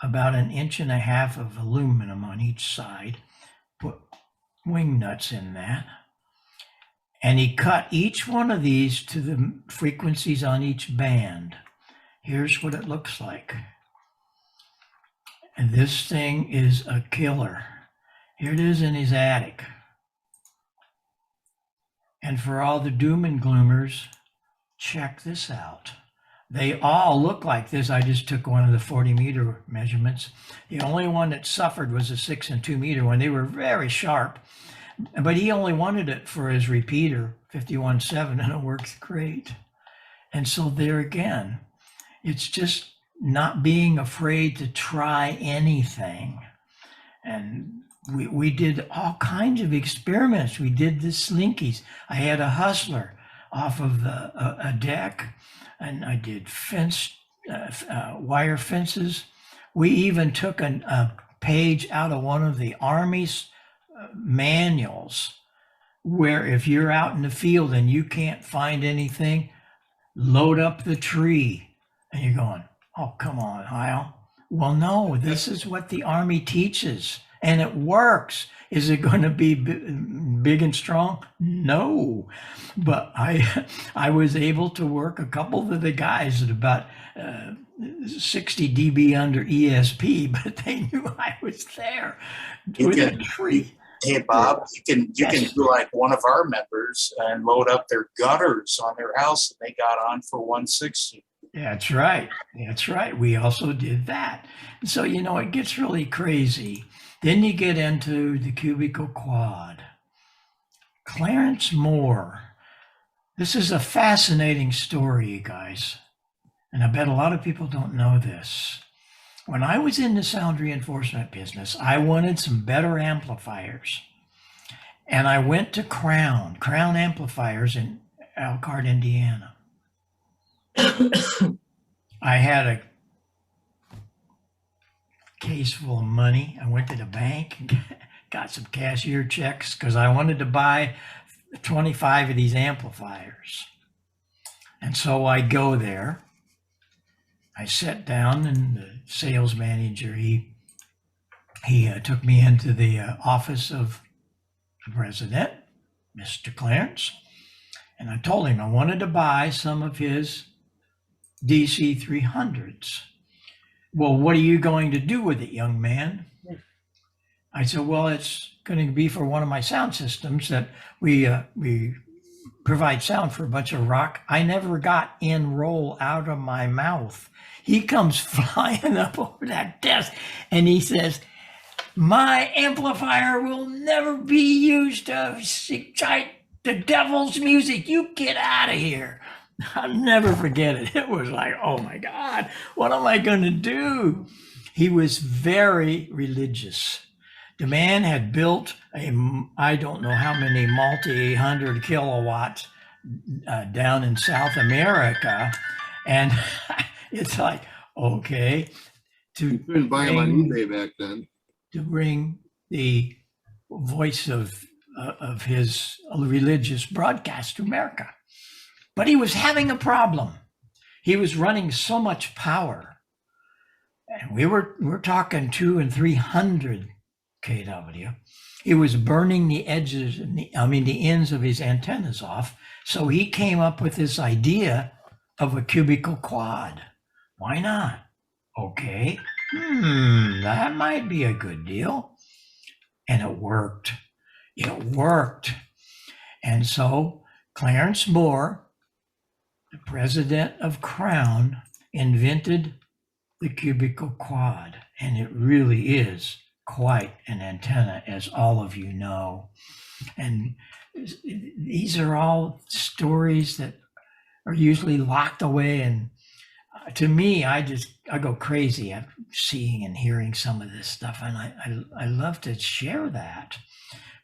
about 1.5 inches of aluminum on each side, put wing nuts in that. And he cut each one of these to the frequencies on each band. Here's what it looks like. And this thing is a killer. Here it is in his attic. And for all the doom and gloomers, check this out. They all look like this. I just took one of the 40-meter measurements. The only one that suffered was a 6 and 2 meter one. They were very sharp, but he only wanted it for his repeater, 51.7, and it works great. And so there again, it's just not being afraid to try anything. And we did all kinds of experiments. We did the slinkies. I had a hustler off of a deck, and I did wire fences. We even took a page out of one of the Army's manuals, where if you're out in the field and you can't find anything, load up the tree. And you're going, oh, come on, Heil. Well, no, this is what the Army teaches, and it works. Is it going to be big and strong? No, but I was able to work a couple of the guys at about 60 dB under ESP, but they knew I was there with a tree. Hey Bob, you Yes. can do like one of our members and load up their gutters on their house, and they got on for 160. That's right. That's right. We also did that. So, you know, it gets really crazy. Then you get into the cubical quad. Clarence Moore. This is a fascinating story, you guys. And I bet a lot of people don't know this. When I was in the sound reinforcement business, I wanted some better amplifiers. And I went to Crown Amplifiers in Elkhart, Indiana. I had a case full of money. I went to the bank and got some cashier checks because I wanted to buy 25 of these amplifiers. And so I go there. I sat down, and the sales manager, he took me into the office of the president, Mr. Clarence, and I told him I wanted to buy some of his DC 300s. Well, what are you going to do with it, young man? I said, well, it's going to be for one of my sound systems that we provide sound for a bunch of rock. I never got in roll out of my mouth. He comes flying up over that desk and he says, my amplifier will never be used to excite the devil's music. You get out of here. I'll never forget it. It was like, oh my God, what am I going to do? He was very religious. The man had built I don't know how many multi-100 kilowatts down in South America. And it's like, okay. You couldn't buy them on eBay back then. To bring the voice of his religious broadcast to America. But he was having a problem. He was running so much power. And we're talking 200 and 300 kW. He was burning the edges, the ends of his antennas off. So he came up with this idea of a cubical quad. Why not? Okay, that might be a good deal. And it worked. It worked. And so Clarence Moore, the president of Crown, invented the cubical quad. And it really is quite an antenna, as all of you know. And these are all stories that are usually locked away. And to me, I go crazy after seeing and hearing some of this stuff. And I love to share that.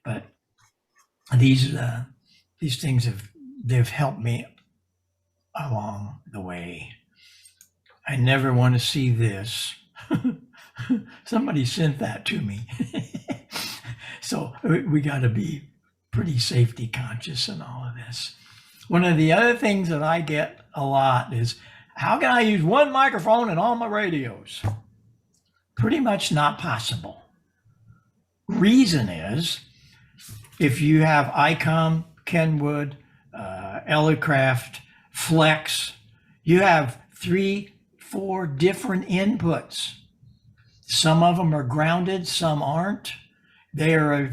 But these things they've helped me along the way. I never want to see this. Somebody sent that to me. So we got to be pretty safety conscious in all of this. One of the other things that I get a lot is, how can I use one microphone in all my radios? Pretty much not possible. Reason is, if you have ICOM, Kenwood, Elecraft, Flex, you have 3-4 different inputs. Some of them are grounded, some aren't. They're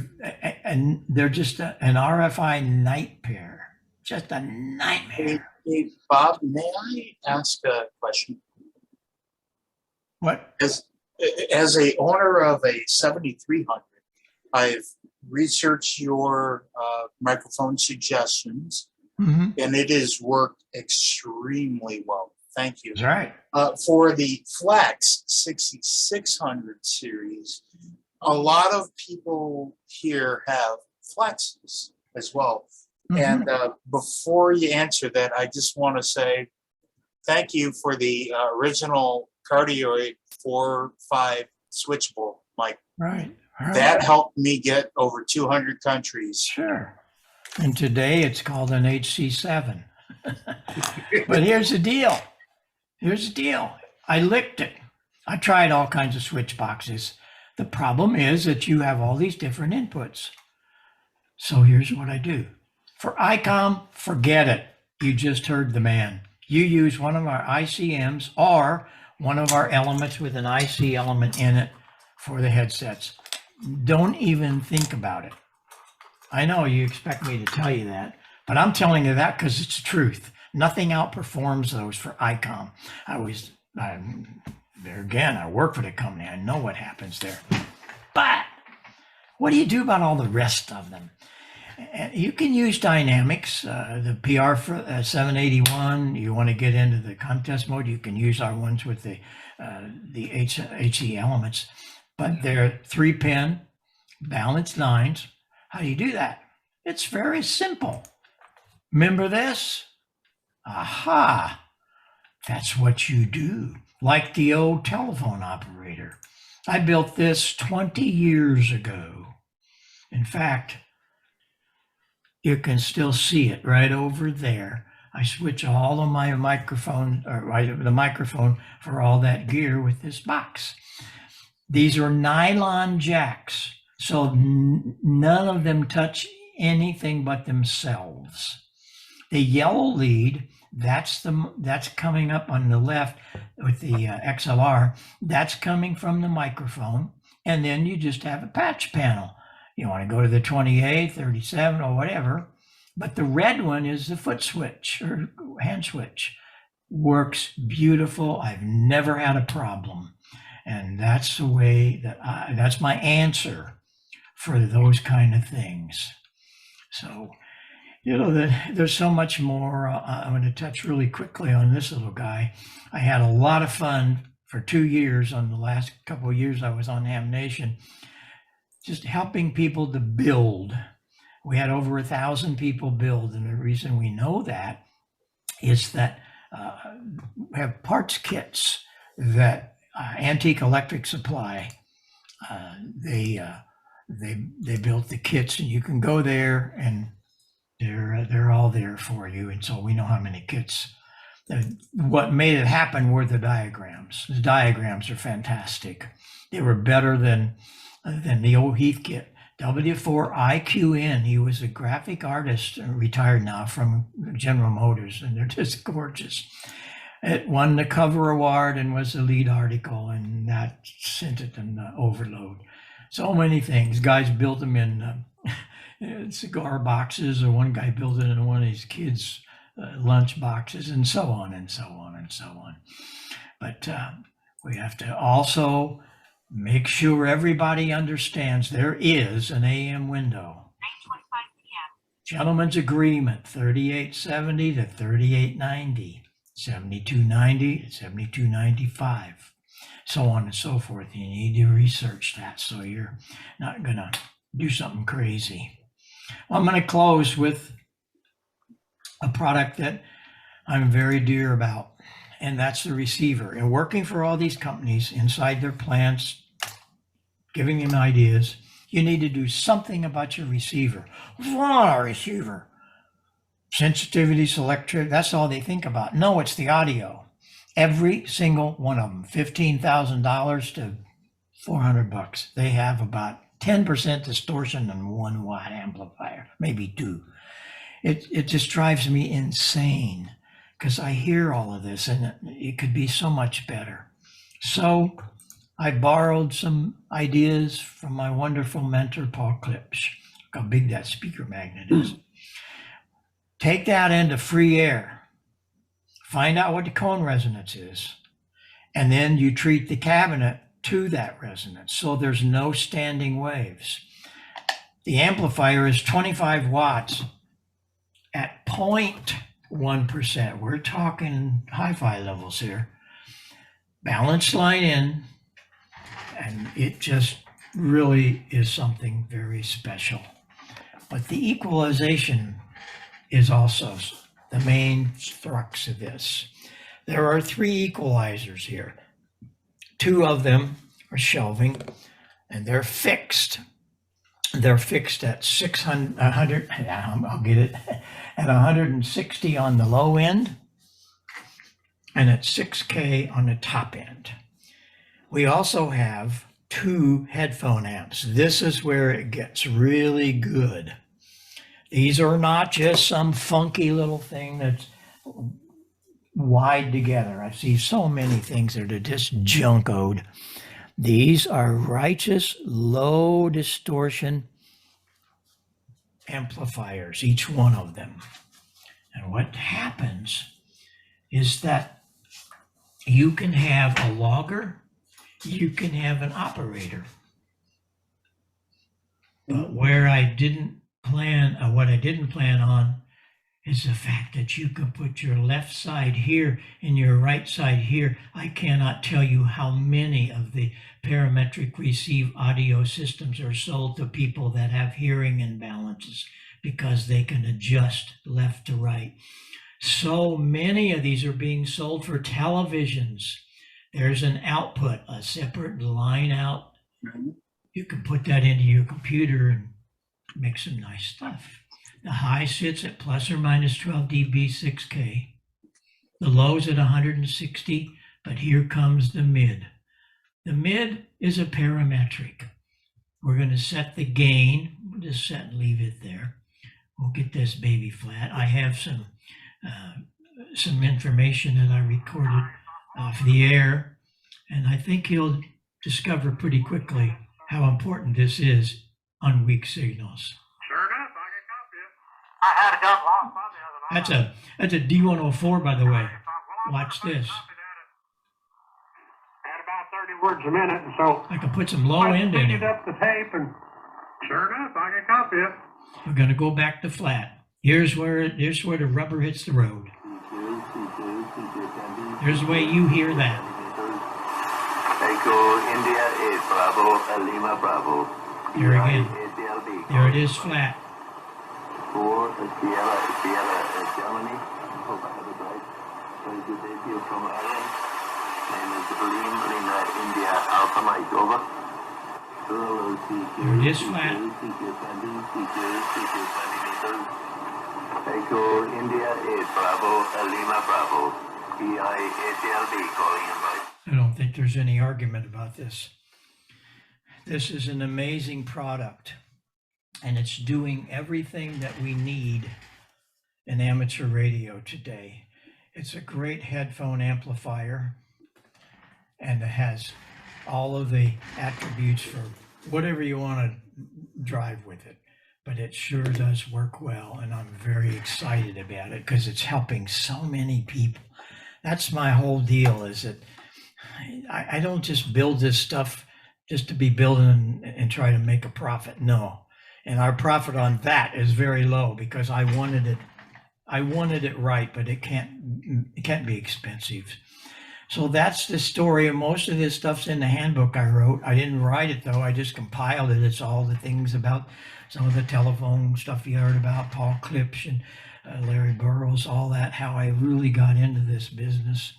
just an RFI nightmare. Just a nightmare. Hey, Bob, may I ask a question? What? As a owner of a 7300, I've researched your microphone suggestions, and it has worked extremely well. Thank you. That's right. For the Flex 6600 series, a lot of people here have Flexes as well. And before you answer that, I just want to say thank you for the original cardioid 4.5 switchable mic. Right. That helped me get over 200 countries. Sure. And today it's called an HC7. But here's the deal. I licked it. I tried all kinds of switch boxes. The problem is that you have all these different inputs. So here's what I do. For ICOM, forget it. You just heard the man. You use one of our ICMs or one of our elements with an IC element in it for the headsets. Don't even think about it. I know you expect me to tell you that, but I'm telling you that because it's the truth. Nothing outperforms those for ICOM. There again, I work for the company. I know what happens there. But what do you do about all the rest of them? You can use dynamics, the PR 781. You want to get into the contest mode, you can use our ones with the HE elements, but they're 3-pin balanced lines. How do you do that? It's very simple. Remember this? Aha, that's what you do. Like the old telephone operator. I built this 20 years ago. In fact, you can still see it right over there. I switch all of my microphone, the microphone for all that gear with this box. These are nylon jacks, so none of them touch anything but themselves. The yellow lead, that's coming up on the left with the XLR. That's coming from the microphone, and then you just have a patch panel. You want to go to the 28, 37, or whatever. But the red one is the foot switch or hand switch. Works beautiful. I've never had a problem. And that's the way that's my answer for those kind of things. So, there's so much more. I'm going to touch really quickly on this little guy. I had a lot of fun for 2 years. On the last couple of years I was on Ham Nation, just helping people to build. We had over 1,000 people build. And the reason we know that is that we have parts kits that Antique Electric Supply, they built the kits, and you can go there and they're all there for you. And so we know how many kits. What made it happen were the diagrams. The diagrams are fantastic. They were better than the old Heath kit. W4IQN, he was a graphic artist, retired now from General Motors, and they're just gorgeous. It won the cover award and was the lead article, and that sent it in the overload. So many things. Guys built them in cigar boxes, or one guy built it in one of his kids' lunch boxes, and so on and so on and so on. But we have to also make sure everybody understands there is an AM window. 9:25 p.m. Gentleman's agreement, 3870 to 3890, 7290 to 7295, so on and so forth. You need to research that so you're not going to do something crazy. Well, I'm going to close with a product that I'm very dear about, and that's the receiver. And working for all these companies inside their plants, giving them ideas, you need to do something about your receiver. What's wrong with our receiver? Sensitivity, selectivity, that's all they think about. No, it's the audio. Every single one of them, $15,000 to $400. They have about 10% distortion in 1 watt amplifier, maybe 2. It just drives me insane because I hear all of this and it could be so much better. So I borrowed some ideas from my wonderful mentor, Paul Klipsch. Look how big that speaker magnet is. Take that into free air. Find out what the cone resonance is. And then you treat the cabinet to that resonance. So there's no standing waves. The amplifier is 25 watts at 0.1%. We're talking hi-fi levels here. Balanced line in. And it just really is something very special. But the equalization is also the main crux of this. There are 3 equalizers here. 2 of them are shelving, and they're fixed. They're fixed at 600, I'll get it, at 160 on the low end, and at 6K on the top end. We also have 2 headphone amps. This is where it gets really good. These are not just some funky little thing that's wired together. I see so many things that are just junkoed. These are righteous low distortion amplifiers, each one of them. And what happens is that you can have a logger, you can have an operator. But where I didn't plan, what I didn't plan on is the fact that you can put your left side here and your right side here. I cannot tell you how many of the parametric receive audio systems are sold to people that have hearing imbalances because they can adjust left to right. So many of these are being sold for televisions there's an output, a separate line out. You can put that into your computer and make some nice stuff. The high sits at plus or minus 12 dB 6K. The low's at 160, but here comes the mid. The mid is a parametric. We're going to set the gain. We'll just set and leave it there. We'll get this baby flat. I have some information that I recorded off the air, and I think you'll discover pretty quickly how important this is on weak signals. Sure enough, I can copy it. I had it done last Monday. That's a D104, by the way. Watch this. Had about 30 words a minute, and so I can put some low end in speeded it. up the tape, and sure enough, I can copy it. We're going to go back to flat. Here's where the rubber hits the road. There's the way you hear that. Echo India 8 Bravo Lima Bravo. Here again. ATLB. There it is flat. 4 Sierra Germany. Hope I have it right. Very good day to you from Ireland. Name is Lima India Alpha Mike. Over. There it is flat. Echo India 8 Bravo Lima Bravo. EIATLB calling in right. I don't think there's any argument about this. This is an amazing product, and it's doing everything that we need in amateur radio today. It's a great headphone amplifier, and it has all of the attributes for whatever you want to drive with it. But it sure does work well, and I'm very excited about it because it's helping so many people. That's my whole deal, is that I don't just build this stuff just to be building and try to make a profit. No. And our profit on that is very low because I wanted it right, but it can't be expensive. So that's the story. And most of this stuff's in the handbook I wrote. I didn't write it though. I just compiled it. It's all the things about some of the telephone stuff you heard about, Paul Klipsch and Larry Burroughs, all that, how I really got into this business.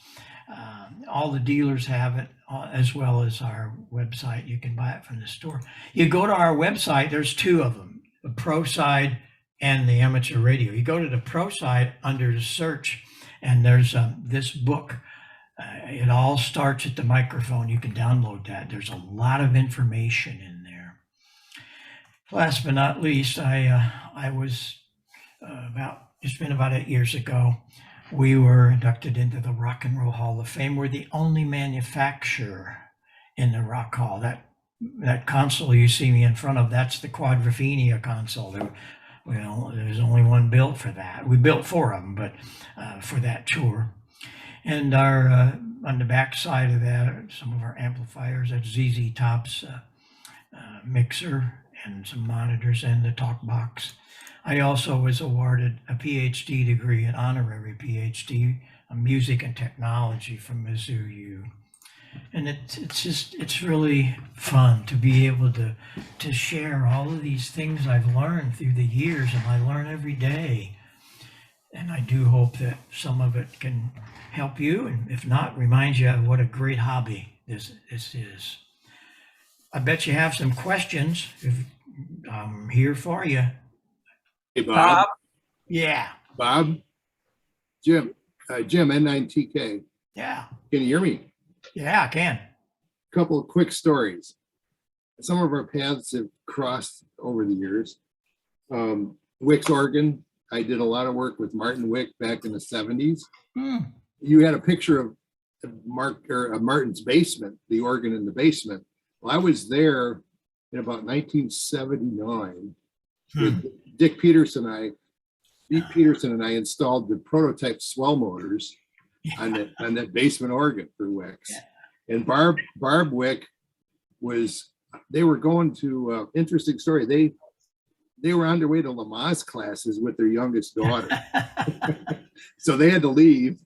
All the dealers have it, as well as our website. You can buy it from the store. You go to our website, there's two of them, the pro side and the amateur radio. You go to the pro side under the search, and there's this book. It all starts at the microphone. You can download that. There's a lot of information in there. Last but not least, I was it's been about 8 years ago, we were inducted into the Rock and Roll Hall of Fame. We're the only manufacturer in the Rock Hall. That console you see me in front of, that's the Quadrophenia console. There's only one built for that. We built 4 of them, but for that tour. And our on the back side of that are some of our amplifiers. That's ZZ Top's mixer and some monitors and the talk box. I also was awarded a PhD degree, an honorary PhD in music and technology from Mizzou U. And it's really fun to be able to share all of these things I've learned through the years, and I learn every day. And I do hope that some of it can help you, and if not, remind you of what a great hobby this is. I bet you have some questions. I'm here for you. Hey, Bob. Yeah. Bob. Jim, N9TK. Yeah. Can you hear me? Yeah, I can. Couple of quick stories. Some of our paths have crossed over the years. Wicks, Oregon. I did a lot of work with Martin Wick back in the 70s. You had a picture of Martin's basement, the organ in the basement. Well, I was there in about 1979. Dick Peterson and I installed the prototype swell motors on that basement organ for Wicks. Yeah. And Barb Wick they were going to, interesting story. They were on their way to Lamaze classes with their youngest daughter. So they had to leave.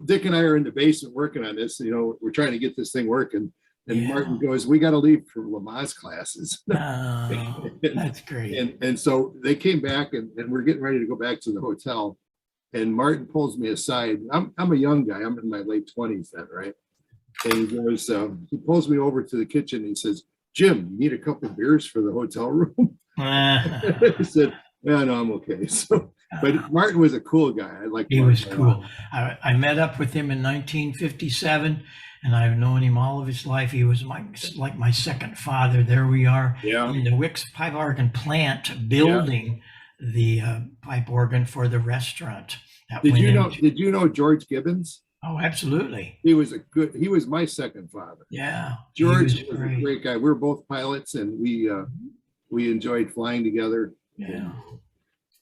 Dick and I are in the basement working on this. We're trying to get this thing working. And yeah. Martin goes, we got to leave for Lamaze classes. Oh, that's great. And so they came back and we're getting ready to go back to the hotel. And Martin pulls me aside. I'm a young guy. I'm in my late 20s then, right? And he goes, he pulls me over to the kitchen and he says, Jim, you need a couple of beers for the hotel room? I said, yeah, no, I'm okay. So, but Martin was a cool guy. I like He Martin was a cool. lot. I met up with him in 1957, and I've known him all of his life. He was like my second father. There we are Yeah. in the Wicks pipe organ plant, building the pipe organ for the restaurant. That Did went you know George Gibbons? Oh, absolutely. He was my second father. Yeah. George he was a great guy. We were both pilots, and we enjoyed flying together. Yeah.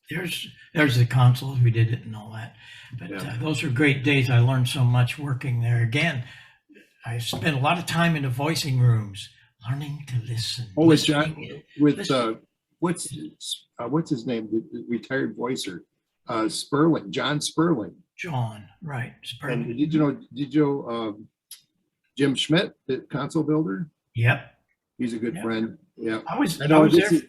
There's the consoles. We did it and all that. But those are great days. I learned so much working there. Again, I spent a lot of time in the voicing rooms, learning to listen. Oh, with John, what's his name? The retired voicer, Sperling, John Sperling. John, right? And did you know Jim Schmidt, the console builder? Yep. He's a good friend. Yeah. I was there for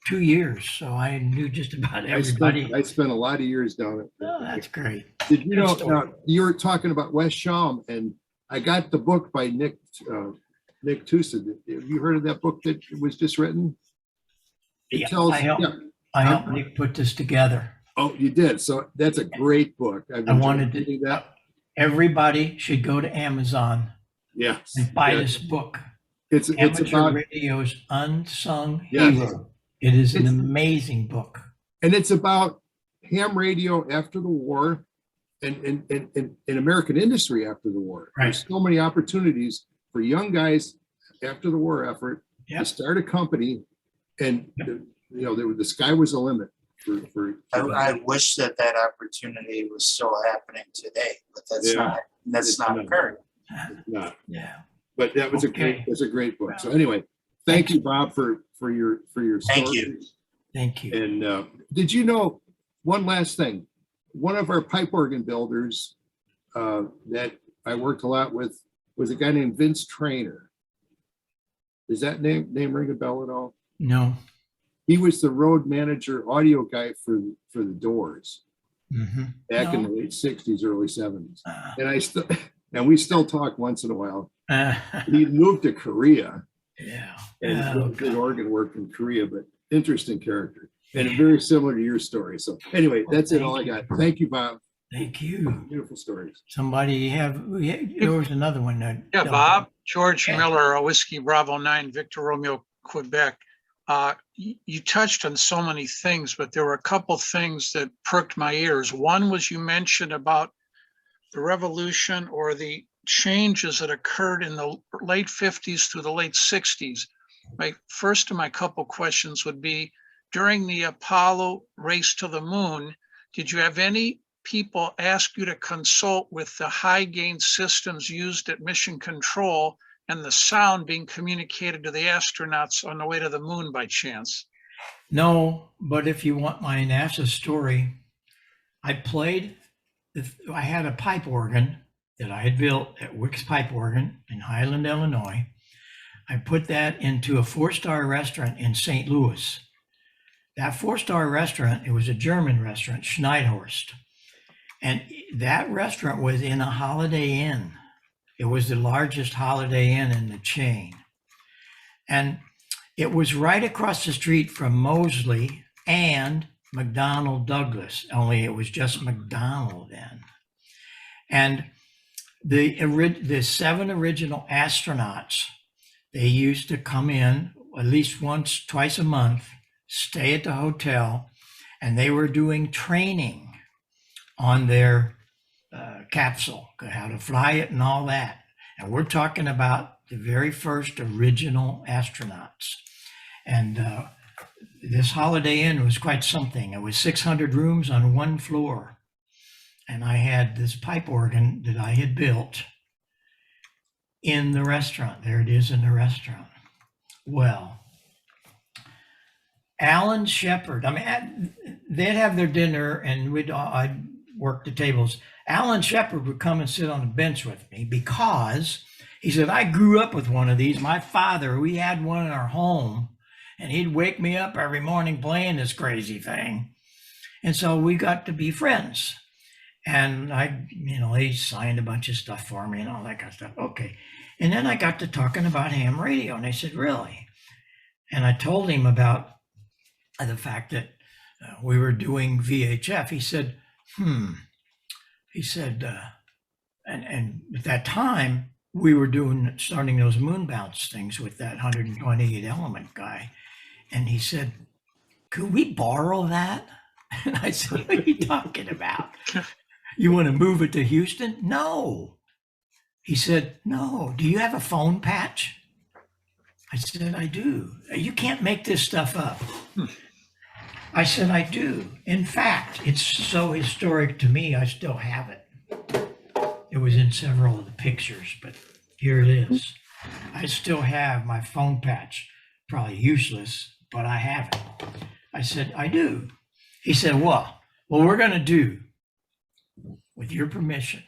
2 years, so I knew just about everybody. I spent a lot of years down at. Oh, that's great. Did you know? Now, you were talking about Wes Schaum, and I got the book by Nick Tusa. Have you heard of that book that was just written? I helped Nick put this together. Oh, you did. So that's a great book. I wanted to do that. Everybody should go to Amazon. Yeah. And buy this book. It's about radio's unsung hero. It is an amazing book. And it's about ham radio after the war and American industry after the war. Right. There's so many opportunities for young guys after the war effort to start a company, and the sky was the limit. I wish that opportunity was still happening today, but that's not occurring. Not. Yeah. But that was a great book. So anyway, thank you, Bob, for your story. Thank you. And did you know, one last thing, one of our pipe organ builders that I worked a lot with was a guy named Vince Trainer. Does that name ring a bell at all? No. He was the road manager, audio guy for the Doors back in the late 60s, early 70s. And we still talk once in a while. He moved to Korea. Yeah. And did organ work in Korea, but interesting character. And very similar to your story. So anyway, that's it. All I got. Thank you, Bob. Thank you. Beautiful stories. Somebody there was another one. Yeah, Bob, George Miller, Whiskey Bravo 9, Victor Romeo, Quebec. You touched on so many things, but there were a couple things that perked my ears. One was you mentioned about the revolution or the changes that occurred in the late 50s through the late 60s. My first of my couple questions would be, during the Apollo race to the moon, did you have any people ask you to consult with the high gain systems used at mission control and the sound being communicated to the astronauts on the way to the moon by chance? No, but if you want my NASA story, I had a pipe organ that I had built at Wicks Pipe Organ in Highland, Illinois. I put that into a 4-star restaurant in St. Louis. That 4-star restaurant, it was a German restaurant, Schneidhorst. And that restaurant was in a Holiday Inn. It was the largest Holiday Inn in the chain. And it was right across the street from Mosley and McDonnell Douglas, only it was just McDonnell then. And the 7 original astronauts, they used to come in at least once, twice a month, stay at the hotel, and they were doing training on their capsule, how to fly it and all that. And we're talking about the very first original astronauts. And this Holiday Inn was quite something. It was 600 rooms on 1 floor. And I had this pipe organ that I had built in the restaurant. There it is in the restaurant. Well, Alan Shepard, they'd have their dinner and I'd work the tables. Alan Shepard would come and sit on a bench with me because he said, I grew up with one of these. My father, we had one in our home, and he'd wake me up every morning playing this crazy thing. And so we got to be friends. And he signed a bunch of stuff for me and all that kind of stuff. Okay. And then I got to talking about ham radio, and they said, really? And I told him about the fact that we were doing VHF. He said, he said, and at that time we were starting those moon bounce things with that 128 element guy. And he said, could we borrow that? And I said, what are you talking about? You want to move it to Houston? No. He said, no. Do you have a phone patch? I said, I do. You can't make this stuff up. I said, I do. In fact, it's so historic to me, I still have it. It was in several of the pictures, but here it is. I still have my phone patch. Probably useless, but I have it. I said, I do. He said, well, we're going to do, with your permission,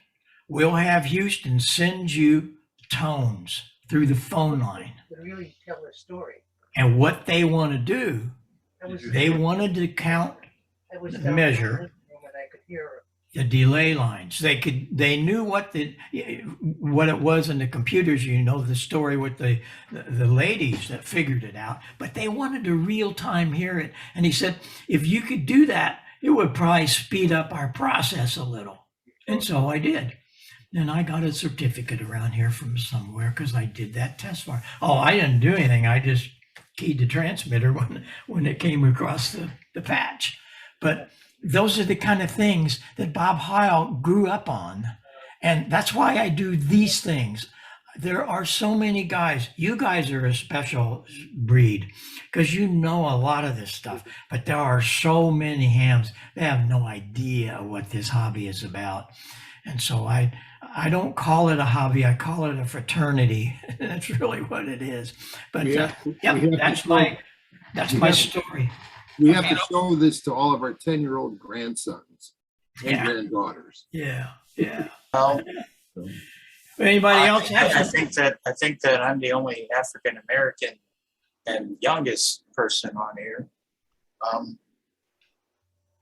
we'll have Houston send you tones through the phone line. To really tell a story. And what they want to do, That was- they wanted to count that was the down measure. there listening, and I could hear the delay lines. They knew what it was in the computers, the story with the ladies that figured it out, but they wanted to real time hear it. And he said, if you could do that, it would probably speed up our process a little. And so I did. And I got a certificate around here from somewhere because I did that test far. Oh, I didn't do anything. I just keyed the transmitter when it came across the patch. But those are the kind of things that Bob Heil grew up on. And that's why I do these things. There are so many guys. You guys are a special breed because you know a lot of this stuff. But there are so many hams. They have no idea what this hobby is about. And so I don't call it a hobby. I call it a fraternity. That's really what it is. But that's my story. We have to show this to all of our 10-year-old grandsons and granddaughters. Yeah. Well, Anybody else? I think that I'm the only African American and youngest person on here.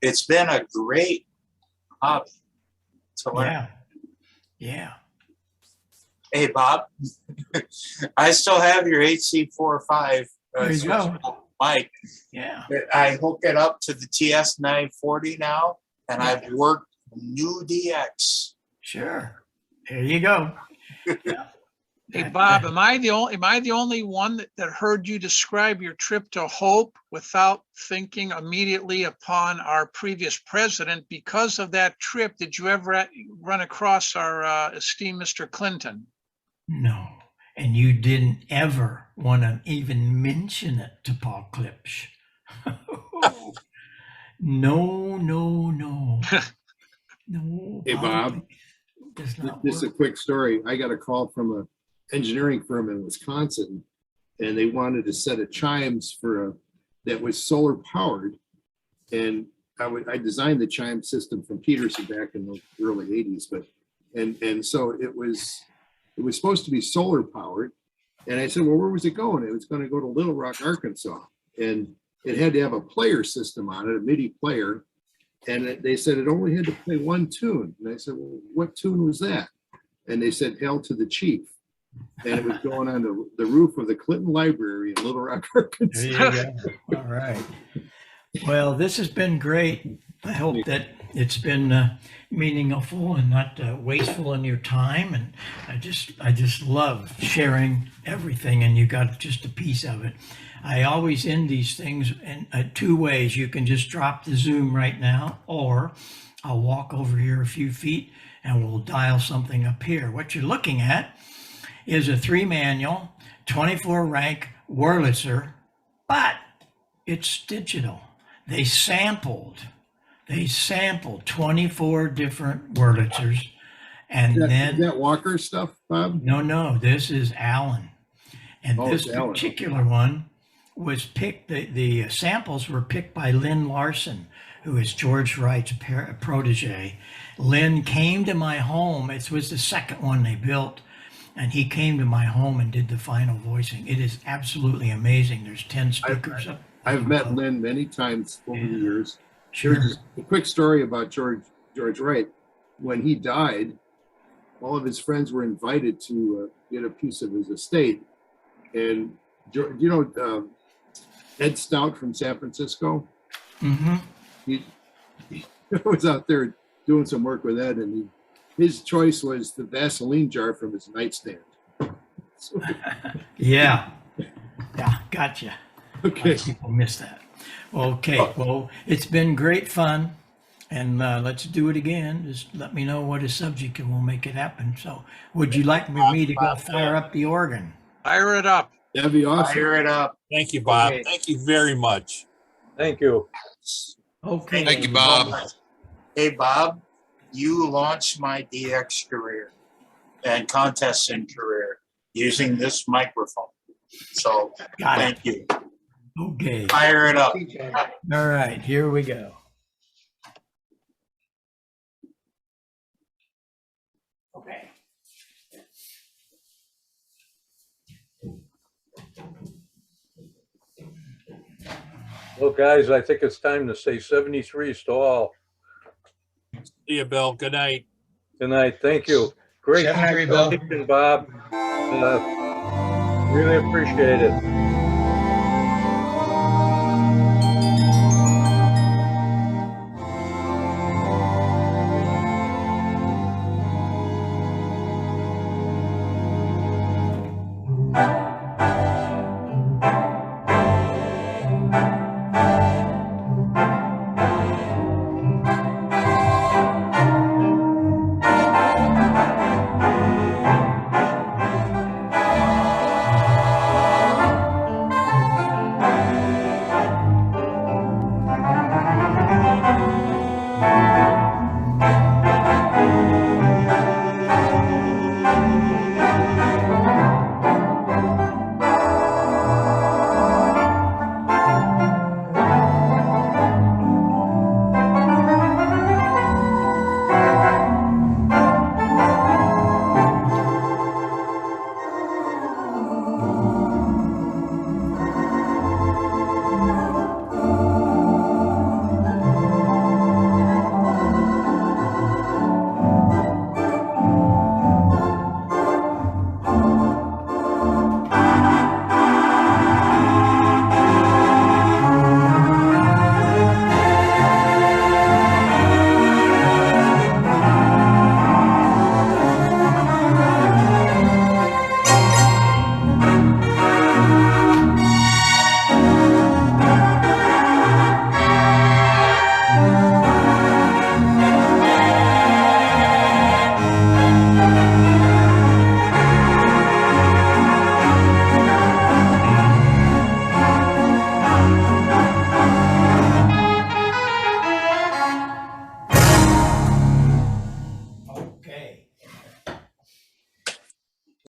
It's been a great hobby to learn. Yeah. Hey, Bob, I still have your HC45 There you go. mic. Yeah. I hook it up to the TS940 now, and I've worked new DX. Sure. There you go. Hey, Bob, am I the only one that heard you describe your trip to Hope without thinking immediately upon our previous president? Because of that trip, did you ever run across our esteemed Mr. Clinton? No. And you didn't ever want to even mention it to Paul Klipsch. No. No. Hey, Bob, Does not this is a work. quick story. I got a call from an engineering firm in Wisconsin, and they wanted a set of chimes that was solar powered. And I designed the chime system from Peterson back in the early 80s, and so it was supposed to be solar powered. And I said, well, where was it going? It was going to go to Little Rock, Arkansas. And it had to have a player system on it, a MIDI player. And they said it only had to play one tune. And I said, well, what tune was that? And they said, Hail to the Chief. And it was going on the roof of the Clinton Library in Little Rock, Arkansas. There you go. All right. Well, this has been great. I hope that it's been meaningful and not wasteful in your time. And I just love sharing everything, and you got just a piece of it. I always end these things in two ways. You can just drop the Zoom right now, or I'll walk over here a few feet and we'll dial something up here. What you're looking at is a 3-manual, 24-rank Wurlitzer, but it's digital. They sampled 24 different Wurlitzers, and Is that Walker stuff, Bob? no, this is Allen. And this it's Allen. particular one was picked, the samples were picked by Lynn Larson, who is George Wright's protege. Lynn came to my home. It was the second one they built, and he came to my home and did the final voicing. It is absolutely amazing. There's 10 speakers up. I've met Lynn many times over the years. Sure. Here's a quick story about George Wright. when he died, all of his friends were invited to get a piece of his estate. And you know, Ed Stout from San Francisco, Mm-hmm. he was out there doing some work with Ed, and his choice was the Vaseline jar from his nightstand. So, Yeah. Yeah. Gotcha. okay. People miss that. Okay. Well, it's been great fun. And let's do it again. Just let me know what is subject and we'll make it happen. So would you like me to go fire up the organ? Fire it up. That'd be awesome. Fire it up. Thank you, Bob. Okay. Thank you very much. Thank you. Okay. Thank you, Bob. Hey, Bob, you launched my DX career and contesting career using this microphone. So Got it. thank you. Okay. Fire it up. All right. Here we go. Okay. Well, guys, I think it's time to say 73 to all. See you, Bill. Good night. Good night. Thank you. Great 73, Bill. presentation, Bob. Really appreciate it.